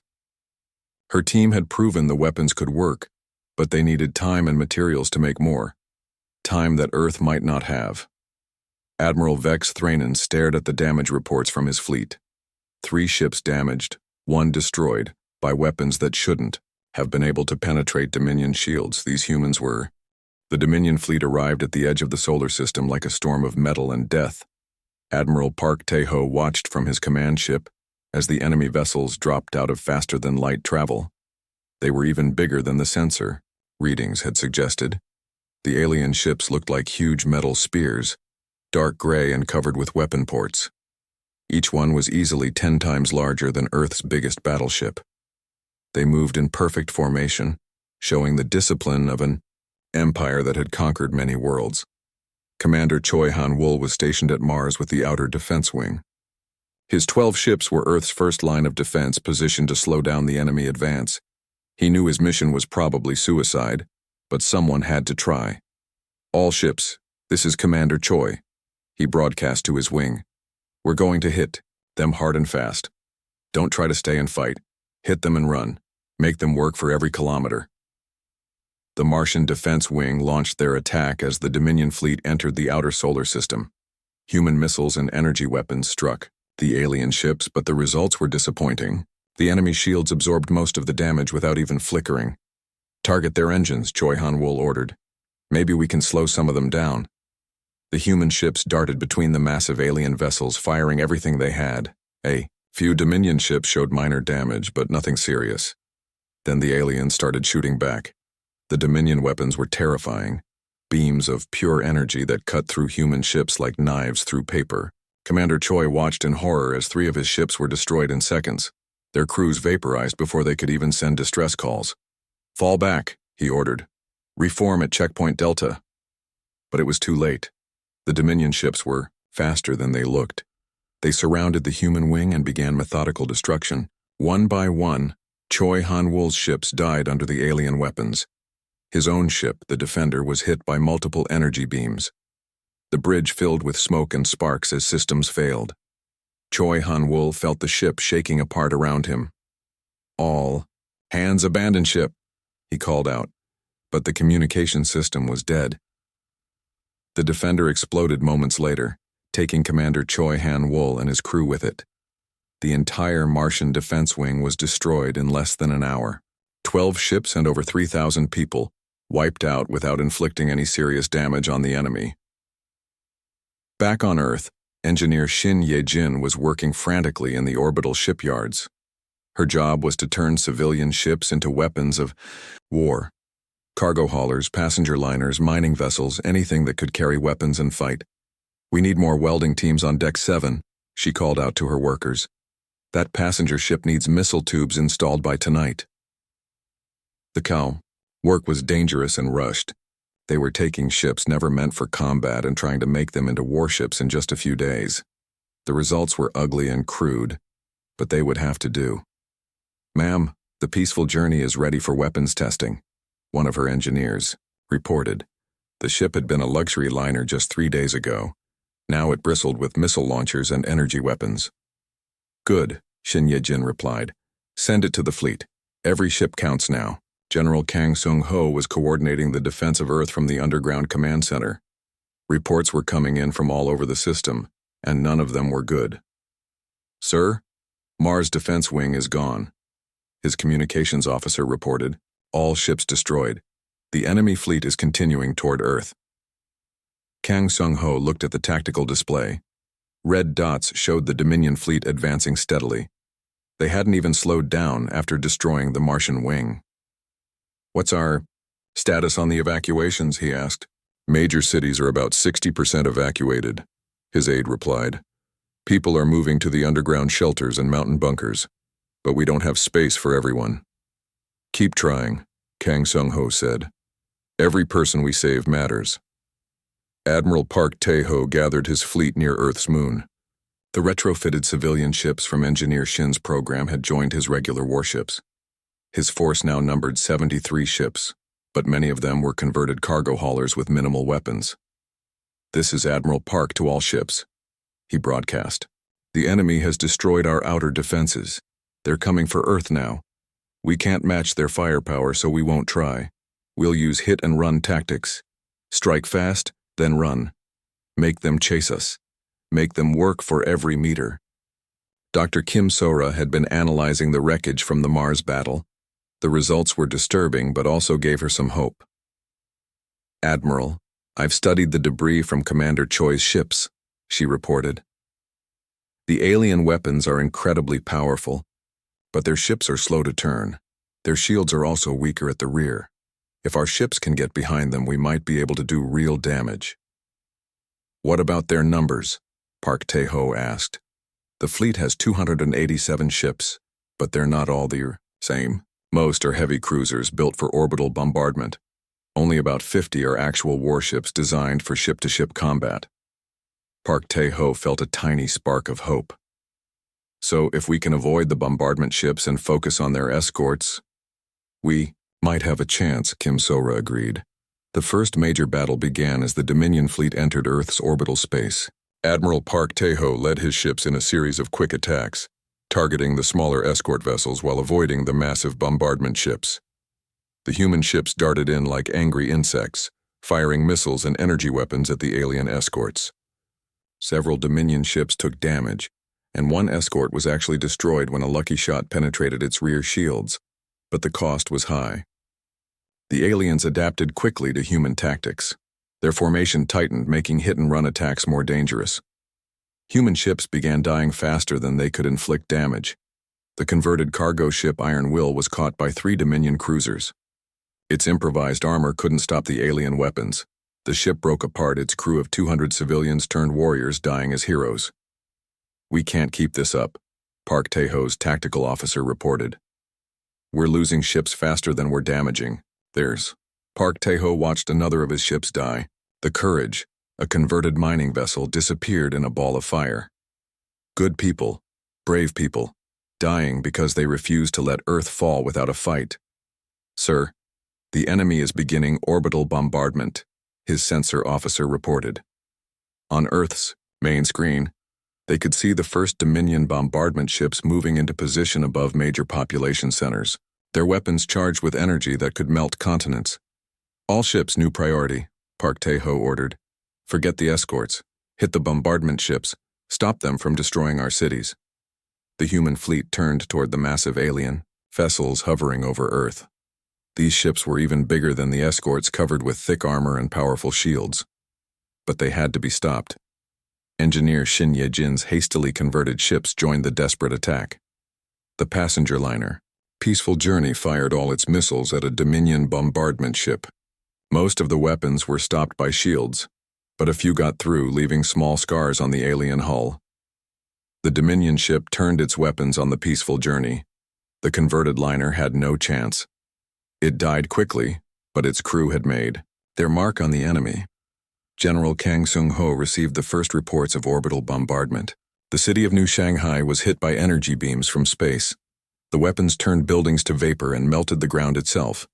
Her team had proven the weapons could work, but they needed time and materials to make more. Time that Earth might not have. Admiral Vex Thranen stared at the damage reports from his fleet. 3 ships damaged, 1 destroyed, by weapons that shouldn't have been able to penetrate Dominion shields. These humans were. The Dominion fleet arrived at the edge of the solar system like a storm of metal and death. Admiral Park Tae-ho watched from his command ship as the enemy vessels dropped out of faster-than-light travel. They were even bigger than the sensor readings had suggested. The alien ships looked like huge metal spears, dark gray and covered with weapon ports. Each one was easily 10 times larger than Earth's biggest battleship. They moved in perfect formation, showing the discipline of an empire that had conquered many worlds. Commander Choi Han-wol was stationed at Mars with the Outer Defense Wing. His 12 ships were Earth's first line of defense, positioned to slow down the enemy advance. He knew his mission was probably suicide, but someone had to try. "All ships, this is Commander Choi," he broadcast to his wing. "We're going to hit them hard and fast. Don't try to stay and fight. Hit them and run. Make them work for every kilometer." The Martian Defense Wing launched their attack as the Dominion fleet entered the outer solar system. Human missiles and energy weapons struck the alien ships, but the results were disappointing. The enemy shields absorbed most of the damage without even flickering. "Target their engines," Choi Han-wol ordered. "Maybe we can slow some of them down." The human ships darted between the massive alien vessels, firing everything they had. A few Dominion ships showed minor damage, but nothing serious. Then the aliens started shooting back. The Dominion weapons were terrifying, beams of pure energy that cut through human ships like knives through paper. Commander Choi watched in horror as 3 of his ships were destroyed in seconds. Their crews vaporized before they could even send distress calls. "Fall back," he ordered. "Reform at Checkpoint Delta." But it was too late. The Dominion ships were faster than they looked. They surrounded the human wing and began methodical destruction. One by one, Choi Han-wol's ships died under the alien weapons. His own ship, the Defender, was hit by multiple energy beams. The bridge filled with smoke and sparks as systems failed. Choi Han-wol felt the ship shaking apart around him. "All hands abandon ship," he called out, but the communication system was dead. The Defender exploded moments later, taking Commander Choi Han-wol and his crew with it. The entire Martian Defense Wing was destroyed in less than an hour. 12 ships and over 3,000 people wiped out without inflicting any serious damage on the enemy. Back on Earth, engineer Shin Ye-jin was working frantically in the orbital shipyards. Her job was to turn civilian ships into weapons of war. Cargo haulers, passenger liners, mining vessels, anything that could carry weapons and fight. "We need more welding teams on Deck 7, she called out to her workers. "That passenger ship needs missile tubes installed by tonight." The cow. Work was dangerous and rushed. They were taking ships never meant for combat and trying to make them into warships in just a few days. The results were ugly and crude, but they would have to do. "Ma'am, the Peaceful Journey is ready for weapons testing," one of her engineers reported. The ship had been a luxury liner just 3 days ago. Now it bristled with missile launchers and energy weapons. "Good," Shin Ye-jin replied. "Send it to the fleet. Every ship counts now." General Kang Sung-ho was coordinating the defense of Earth from the underground command center. Reports were coming in from all over the system, and none of them were good. "Sir, Mars Defense Wing is gone," his communications officer reported. "All ships destroyed. The enemy fleet is continuing toward Earth." Kang Sung-ho looked at the tactical display. Red dots showed the Dominion fleet advancing steadily. They hadn't even slowed down after destroying the Martian wing. "What's our status on the evacuations?" he asked. "Major cities are about 60% evacuated," his aide replied. "People are moving to the underground shelters and mountain bunkers, but we don't have space for everyone." "Keep trying," Kang Sung-ho said. "Every person we save matters." Admiral Park Tae-ho gathered his fleet near Earth's moon. The retrofitted civilian ships from Engineer Shin's program had joined his regular warships. His force now numbered 73 ships, but many of them were converted cargo haulers with minimal weapons. "This is Admiral Park to all ships," he broadcast. "The enemy has destroyed our outer defenses. They're coming for Earth now. We can't match their firepower, so we won't try. We'll use hit-and-run tactics. Strike fast, then run. Make them chase us. Make them work for every meter." Dr. Kim Sora had been analyzing the wreckage from the Mars battle. The results were disturbing, but also gave her some hope. "Admiral, I've studied the debris from Commander Choi's ships," she reported. "The alien weapons are incredibly powerful, but their ships are slow to turn. Their shields are also weaker at the rear. If our ships can get behind them, we might be able to do real damage." "What about their numbers?" Park Tae-ho asked. "The fleet has 287 ships, but they're not all the same. Most are heavy cruisers built for orbital bombardment. Only about 50 are actual warships designed for ship-to-ship combat." Park Tae-ho felt a tiny spark of hope. "So if we can avoid the bombardment ships and focus on their escorts, we might have a chance," Kim Sora agreed. The first major battle began as the Dominion fleet entered Earth's orbital space. Admiral Park Tae-ho led his ships in a series of quick attacks, targeting the smaller escort vessels while avoiding the massive bombardment ships. The human ships darted in like angry insects, firing missiles and energy weapons at the alien escorts. Several Dominion ships took damage, and one escort was actually destroyed when a lucky shot penetrated its rear shields, but the cost was high. The aliens adapted quickly to human tactics. Their formation tightened, making hit-and-run attacks more dangerous. Human ships began dying faster than they could inflict damage. The converted cargo ship Iron Will was caught by 3 Dominion cruisers. Its improvised armor couldn't stop the alien weapons. The ship broke apart, its crew of 200 civilians turned warriors dying as heroes. "We can't keep this up," Park Tae-ho's tactical officer reported. "We're losing ships faster than we're damaging. Park Tae-ho watched another of his ships die. The Courage, a converted mining vessel, disappeared in a ball of fire. Good people, brave people, dying because they refused to let Earth fall without a fight. "Sir, the enemy is beginning orbital bombardment," his sensor officer reported. On Earth's main screen, they could see the first Dominion bombardment ships moving into position above major population centers, their weapons charged with energy that could melt continents. "All ships, new priority," Park Tae-ho ordered. "Forget the escorts. Hit the bombardment ships. Stop them from destroying our cities." The human fleet turned toward the massive alien vessels hovering over Earth. These ships were even bigger than the escorts, covered with thick armor and powerful shields. But they had to be stopped. Engineer Shin Ye-jin's hastily converted ships joined the desperate attack. The passenger liner, Peaceful Journey, fired all its missiles at a Dominion bombardment ship. Most of the weapons were stopped by shields, but a few got through, leaving small scars on the alien hull. The Dominion ship turned its weapons on the Peaceful Journey. The converted liner had no chance. It died quickly, but its crew had made their mark on the enemy. General Kang Seung-ho received the first reports of orbital bombardment. The city of New Shanghai was hit by energy beams from space. The weapons turned buildings to vapor and melted the ground itself.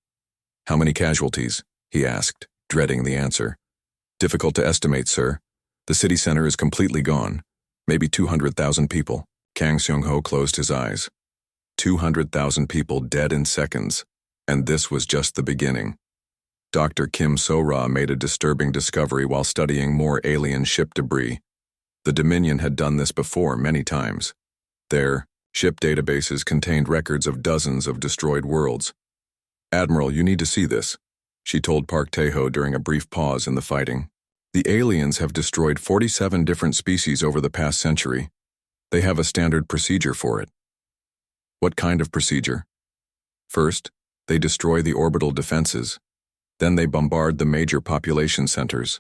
"How many casualties?" he asked, dreading the answer. "Difficult to estimate, sir. The city center is completely gone. Maybe 200,000 people." Kang Seung-ho closed his eyes. 200,000 people dead in seconds, and this was just the beginning. Dr. Kim So-ra made a disturbing discovery while studying more alien ship debris. The Dominion had done this before many times. Their ship databases contained records of dozens of destroyed worlds. "Admiral, you need to see this," she told Park Tae-ho during a brief pause in the fighting. "The aliens have destroyed 47 different species over the past century. They have a standard procedure for it." "What kind of procedure?" "First, they destroy the orbital defenses. Then they bombard the major population centers.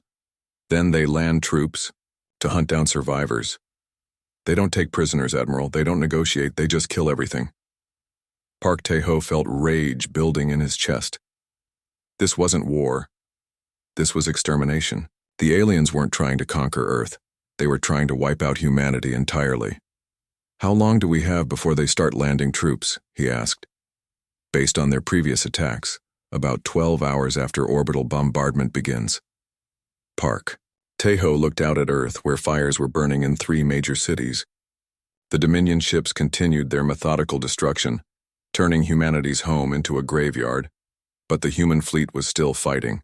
Then they land troops to hunt down survivors. They don't take prisoners, Admiral. They don't negotiate. They just kill everything." Park Tae-ho felt rage building in his chest. This wasn't war. This was extermination. The aliens weren't trying to conquer Earth. They were trying to wipe out humanity entirely. "How long do we have before they start landing troops?" he asked. "Based on their previous attacks, about 12 hours after orbital bombardment begins." Park Tae-ho looked out at Earth, where fires were burning in 3 major cities. The Dominion ships continued their methodical destruction, turning humanity's home into a graveyard, but the human fleet was still fighting.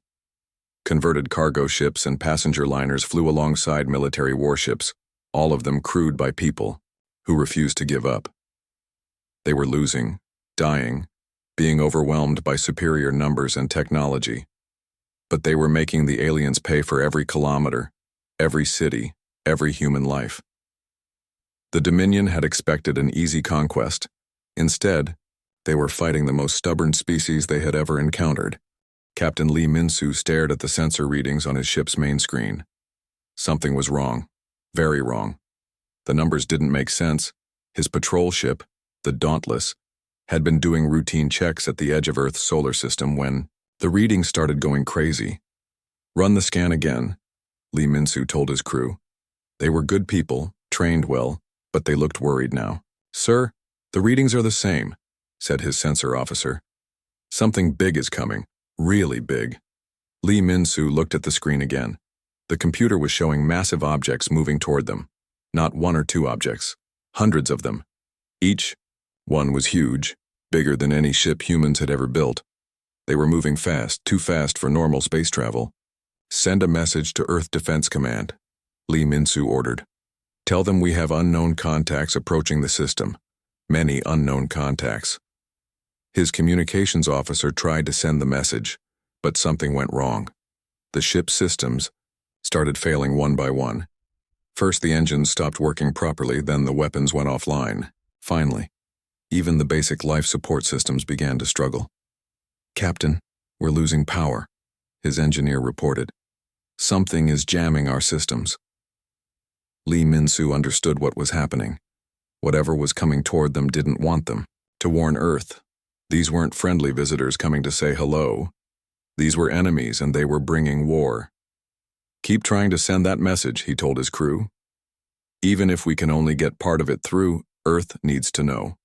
Converted cargo ships and passenger liners flew alongside military warships, all of them crewed by people who refused to give up. They were losing, dying, being overwhelmed by superior numbers and technology. But they were making the aliens pay for every kilometer, every city, every human life. The Dominion had expected an easy conquest. Instead, they were fighting the most stubborn species they had ever encountered. Captain Lee Min-soo stared at the sensor readings on his ship's main screen. Something was wrong. Very wrong. The numbers didn't make sense. His patrol ship, the Dauntless, had been doing routine checks at the edge of Earth's solar system when the readings started going crazy. "Run the scan again," Lee Min-soo told his crew. They were good people, trained well, but they looked worried now. "Sir, the readings are the same," said his sensor officer. "Something big is coming, really big." Lee Min-soo looked at the screen again. The computer was showing massive objects moving toward them. Not 1 or 2 objects, hundreds of them. Each one was huge, bigger than any ship humans had ever built. They were moving fast, too fast for normal space travel. "Send a message to Earth Defense Command," Lee Min-soo ordered. "Tell them we have unknown contacts approaching the system. Many unknown contacts." His communications officer tried to send the message, but something went wrong. The ship's systems started failing one by one. First, the engines stopped working properly, then the weapons went offline. Finally, even the basic life support systems began to struggle. "Captain, we're losing power," his engineer reported. "Something is jamming our systems." Lee Min-soo understood what was happening. Whatever was coming toward them didn't want them to warn Earth. These weren't friendly visitors coming to say hello. These were enemies, and they were bringing war. "Keep trying to send that message," he told his crew. "Even if we can only get part of it through, Earth needs to know."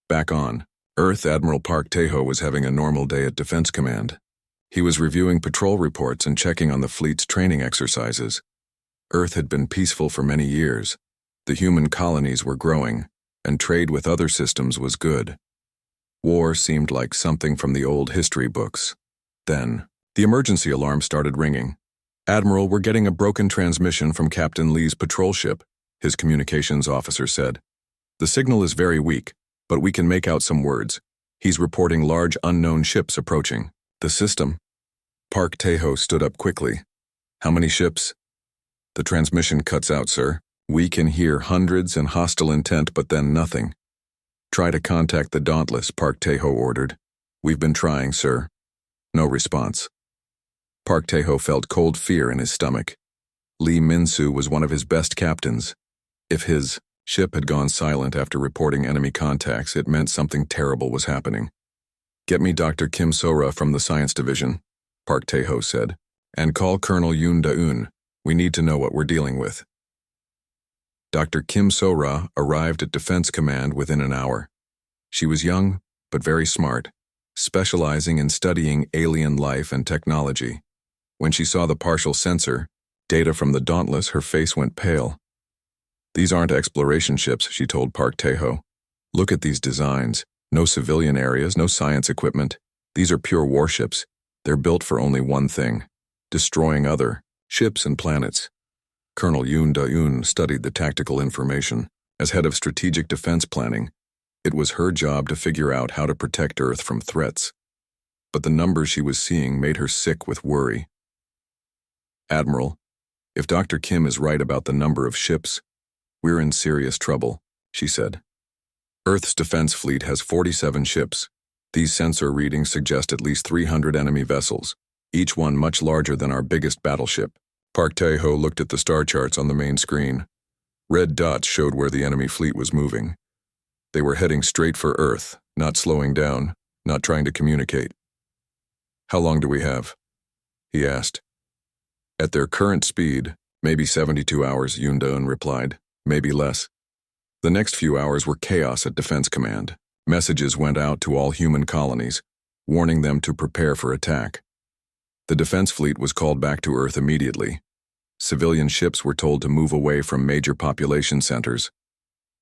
Back on Earth, Admiral Park Tae-ho was having a normal day at Defense Command. He was reviewing patrol reports and checking on the fleet's training exercises. Earth had been peaceful for many years. The human colonies were growing, and trade with other systems was good. War seemed like something from the old history books. Then, the emergency alarm started ringing. "Admiral, we're getting a broken transmission from Captain Lee's patrol ship," his communications officer said. "The signal is very weak, but we can make out some words. He's reporting large unknown ships approaching the system." Park Tae-ho stood up quickly. "How many ships?" "The transmission cuts out, sir. We can hear hundreds and hostile intent, but then nothing." Try to contact the Dauntless, Park Tae-ho ordered. We've been trying, sir. No response. Park Tae-ho felt cold fear in his stomach. Lee Min-soo was one of his best captains. If his ship had gone silent after reporting enemy contacts, it meant something terrible was happening. Get me Dr. Kim So-ra from the Science Division, Park Tae-ho said, and call Colonel Yoon Da-eun. We need to know what we're dealing with. Dr. Kim So-ra arrived at Defense Command within an hour. She was young, but very smart, specializing in studying alien life and technology. When she saw the partial sensor, data from the Dauntless, her face went pale. These aren't exploration ships, she told Park Tae-ho. Look at these designs. No civilian areas, no science equipment. These are pure warships. They're built for only one thing: destroying other ships and planets. Colonel Yoon Da-eun studied the tactical information. As head of strategic defense planning, it was her job to figure out how to protect Earth from threats. But the numbers she was seeing made her sick with worry. Admiral, if Dr. Kim is right about the number of ships, we're in serious trouble, she said. Earth's defense fleet has 47 ships. These sensor readings suggest at least 300 enemy vessels, each one much larger than our biggest battleship. Park Tae-ho looked at the star charts on the main screen. Red dots showed where the enemy fleet was moving. They were heading straight for Earth, not slowing down, not trying to communicate. How long do we have? He asked. At their current speed, maybe 72 hours, Yoon Da-eun replied. Maybe less. The next few hours were chaos at Defense Command. Messages went out to all human colonies, warning them to prepare for attack. The defense fleet was called back to Earth immediately. Civilian ships were told to move away from major population centers.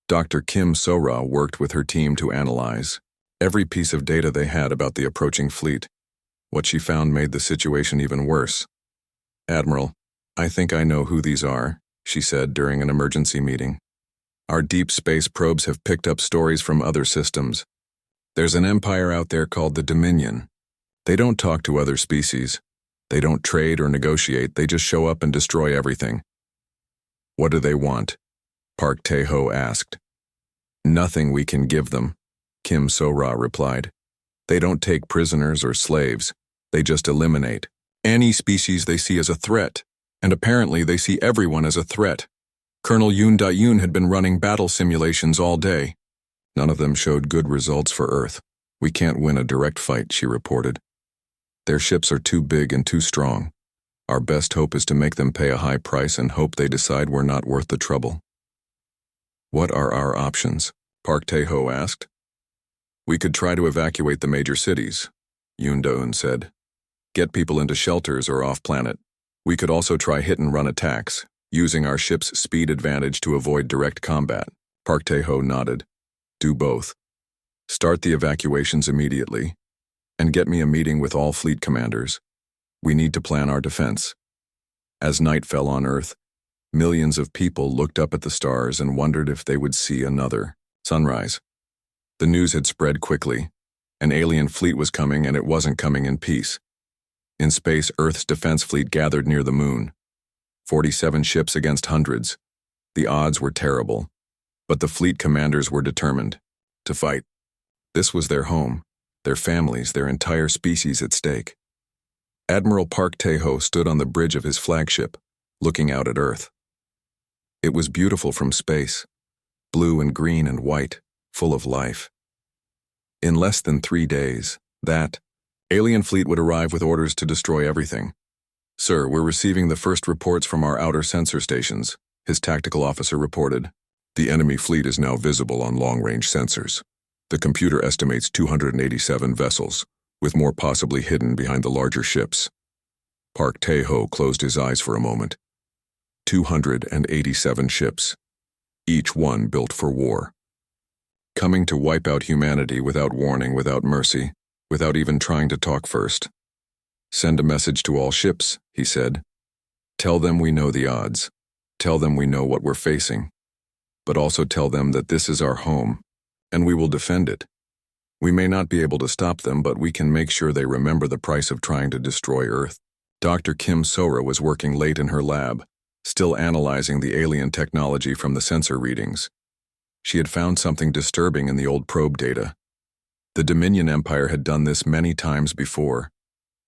Dr. Kim So-ra worked with her team to analyze every piece of data they had about the approaching fleet. What she found made the situation even worse. Admiral, I think I know who these are, she said during an emergency meeting. Our deep space probes have picked up stories from other systems. There's an empire out there called the Dominion. They don't talk to other species. They don't trade or negotiate, they just show up and destroy everything. What do they want? Park Tae-ho asked. Nothing we can give them, Kim So-ra replied. They don't take prisoners or slaves. They just eliminate any species they see as a threat, and apparently they see everyone as a threat. Colonel Yoon Da-eun had been running battle simulations all day. None of them showed good results for Earth. We can't win a direct fight, she reported. Their ships are too big and too strong. Our best hope is to make them pay a high price and hope they decide we're not worth the trouble. What are our options? Park Tae-ho asked. We could try to evacuate the major cities, Yoon Da-eun said. Get people into shelters or off-planet. We could also try hit-and-run attacks, using our ship's speed advantage to avoid direct combat. Park Tae-ho nodded. Do both. Start the evacuations immediately, and get me a meeting with all fleet commanders. We need to plan our defense. As night fell on Earth, millions of people looked up at the stars and wondered if they would see another sunrise. The news had spread quickly. An alien fleet was coming, and it wasn't coming in peace. In space, Earth's defense fleet gathered near the moon. 47 ships against hundreds. The odds were terrible, but the fleet commanders were determined to fight. This was their home, their families, their entire species at stake. Admiral Park Tae-ho stood on the bridge of his flagship, looking out at Earth. It was beautiful from space, blue and green and white, full of life. In less than 3 days, that alien fleet would arrive with orders to destroy everything. Sir, we're receiving the first reports from our outer sensor stations, his tactical officer reported. The enemy fleet is now visible on long-range sensors. The computer estimates 287 vessels, with more possibly hidden behind the larger ships. Park Tae-ho closed his eyes for a moment. 287 ships, each one built for war. Coming to wipe out humanity without warning, without mercy, without even trying to talk first. Send a message to all ships, he said. Tell them we know the odds. Tell them we know what we're facing. But also tell them that this is our home, and we will defend it. We may not be able to stop them, but we can make sure they remember the price of trying to destroy Earth. Dr. Kim So-ra was working late in her lab, still analyzing the alien technology from the sensor readings. She had found something disturbing in the old probe data. The Dominion Empire had done this many times before.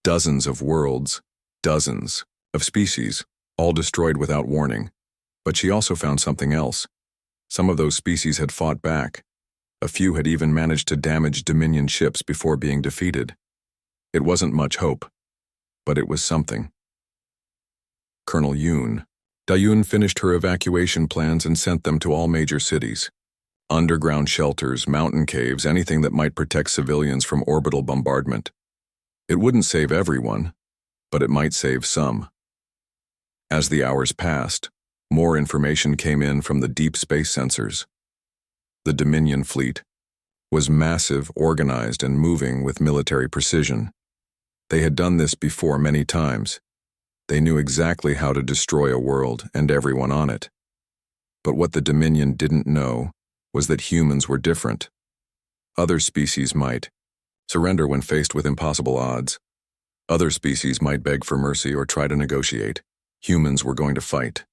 Dozens of worlds, dozens of species, all destroyed without warning. But she also found something else. Some of those species had fought back. A few had even managed to damage Dominion ships before being defeated. It wasn't much hope, but it was something. Colonel Yoon. Dayun finished her evacuation plans and sent them to all major cities. Underground shelters, mountain caves, anything that might protect civilians from orbital bombardment. It wouldn't save everyone, but it might save some. As the hours passed, more information came in from the deep space sensors. The Dominion fleet was massive, organized, and moving with military precision. They had done this before many times. They knew exactly how to destroy a world and everyone on it. But what the Dominion didn't know was that humans were different. Other species might surrender when faced with impossible odds. Other species might beg for mercy or try to negotiate. Humans were going to fight.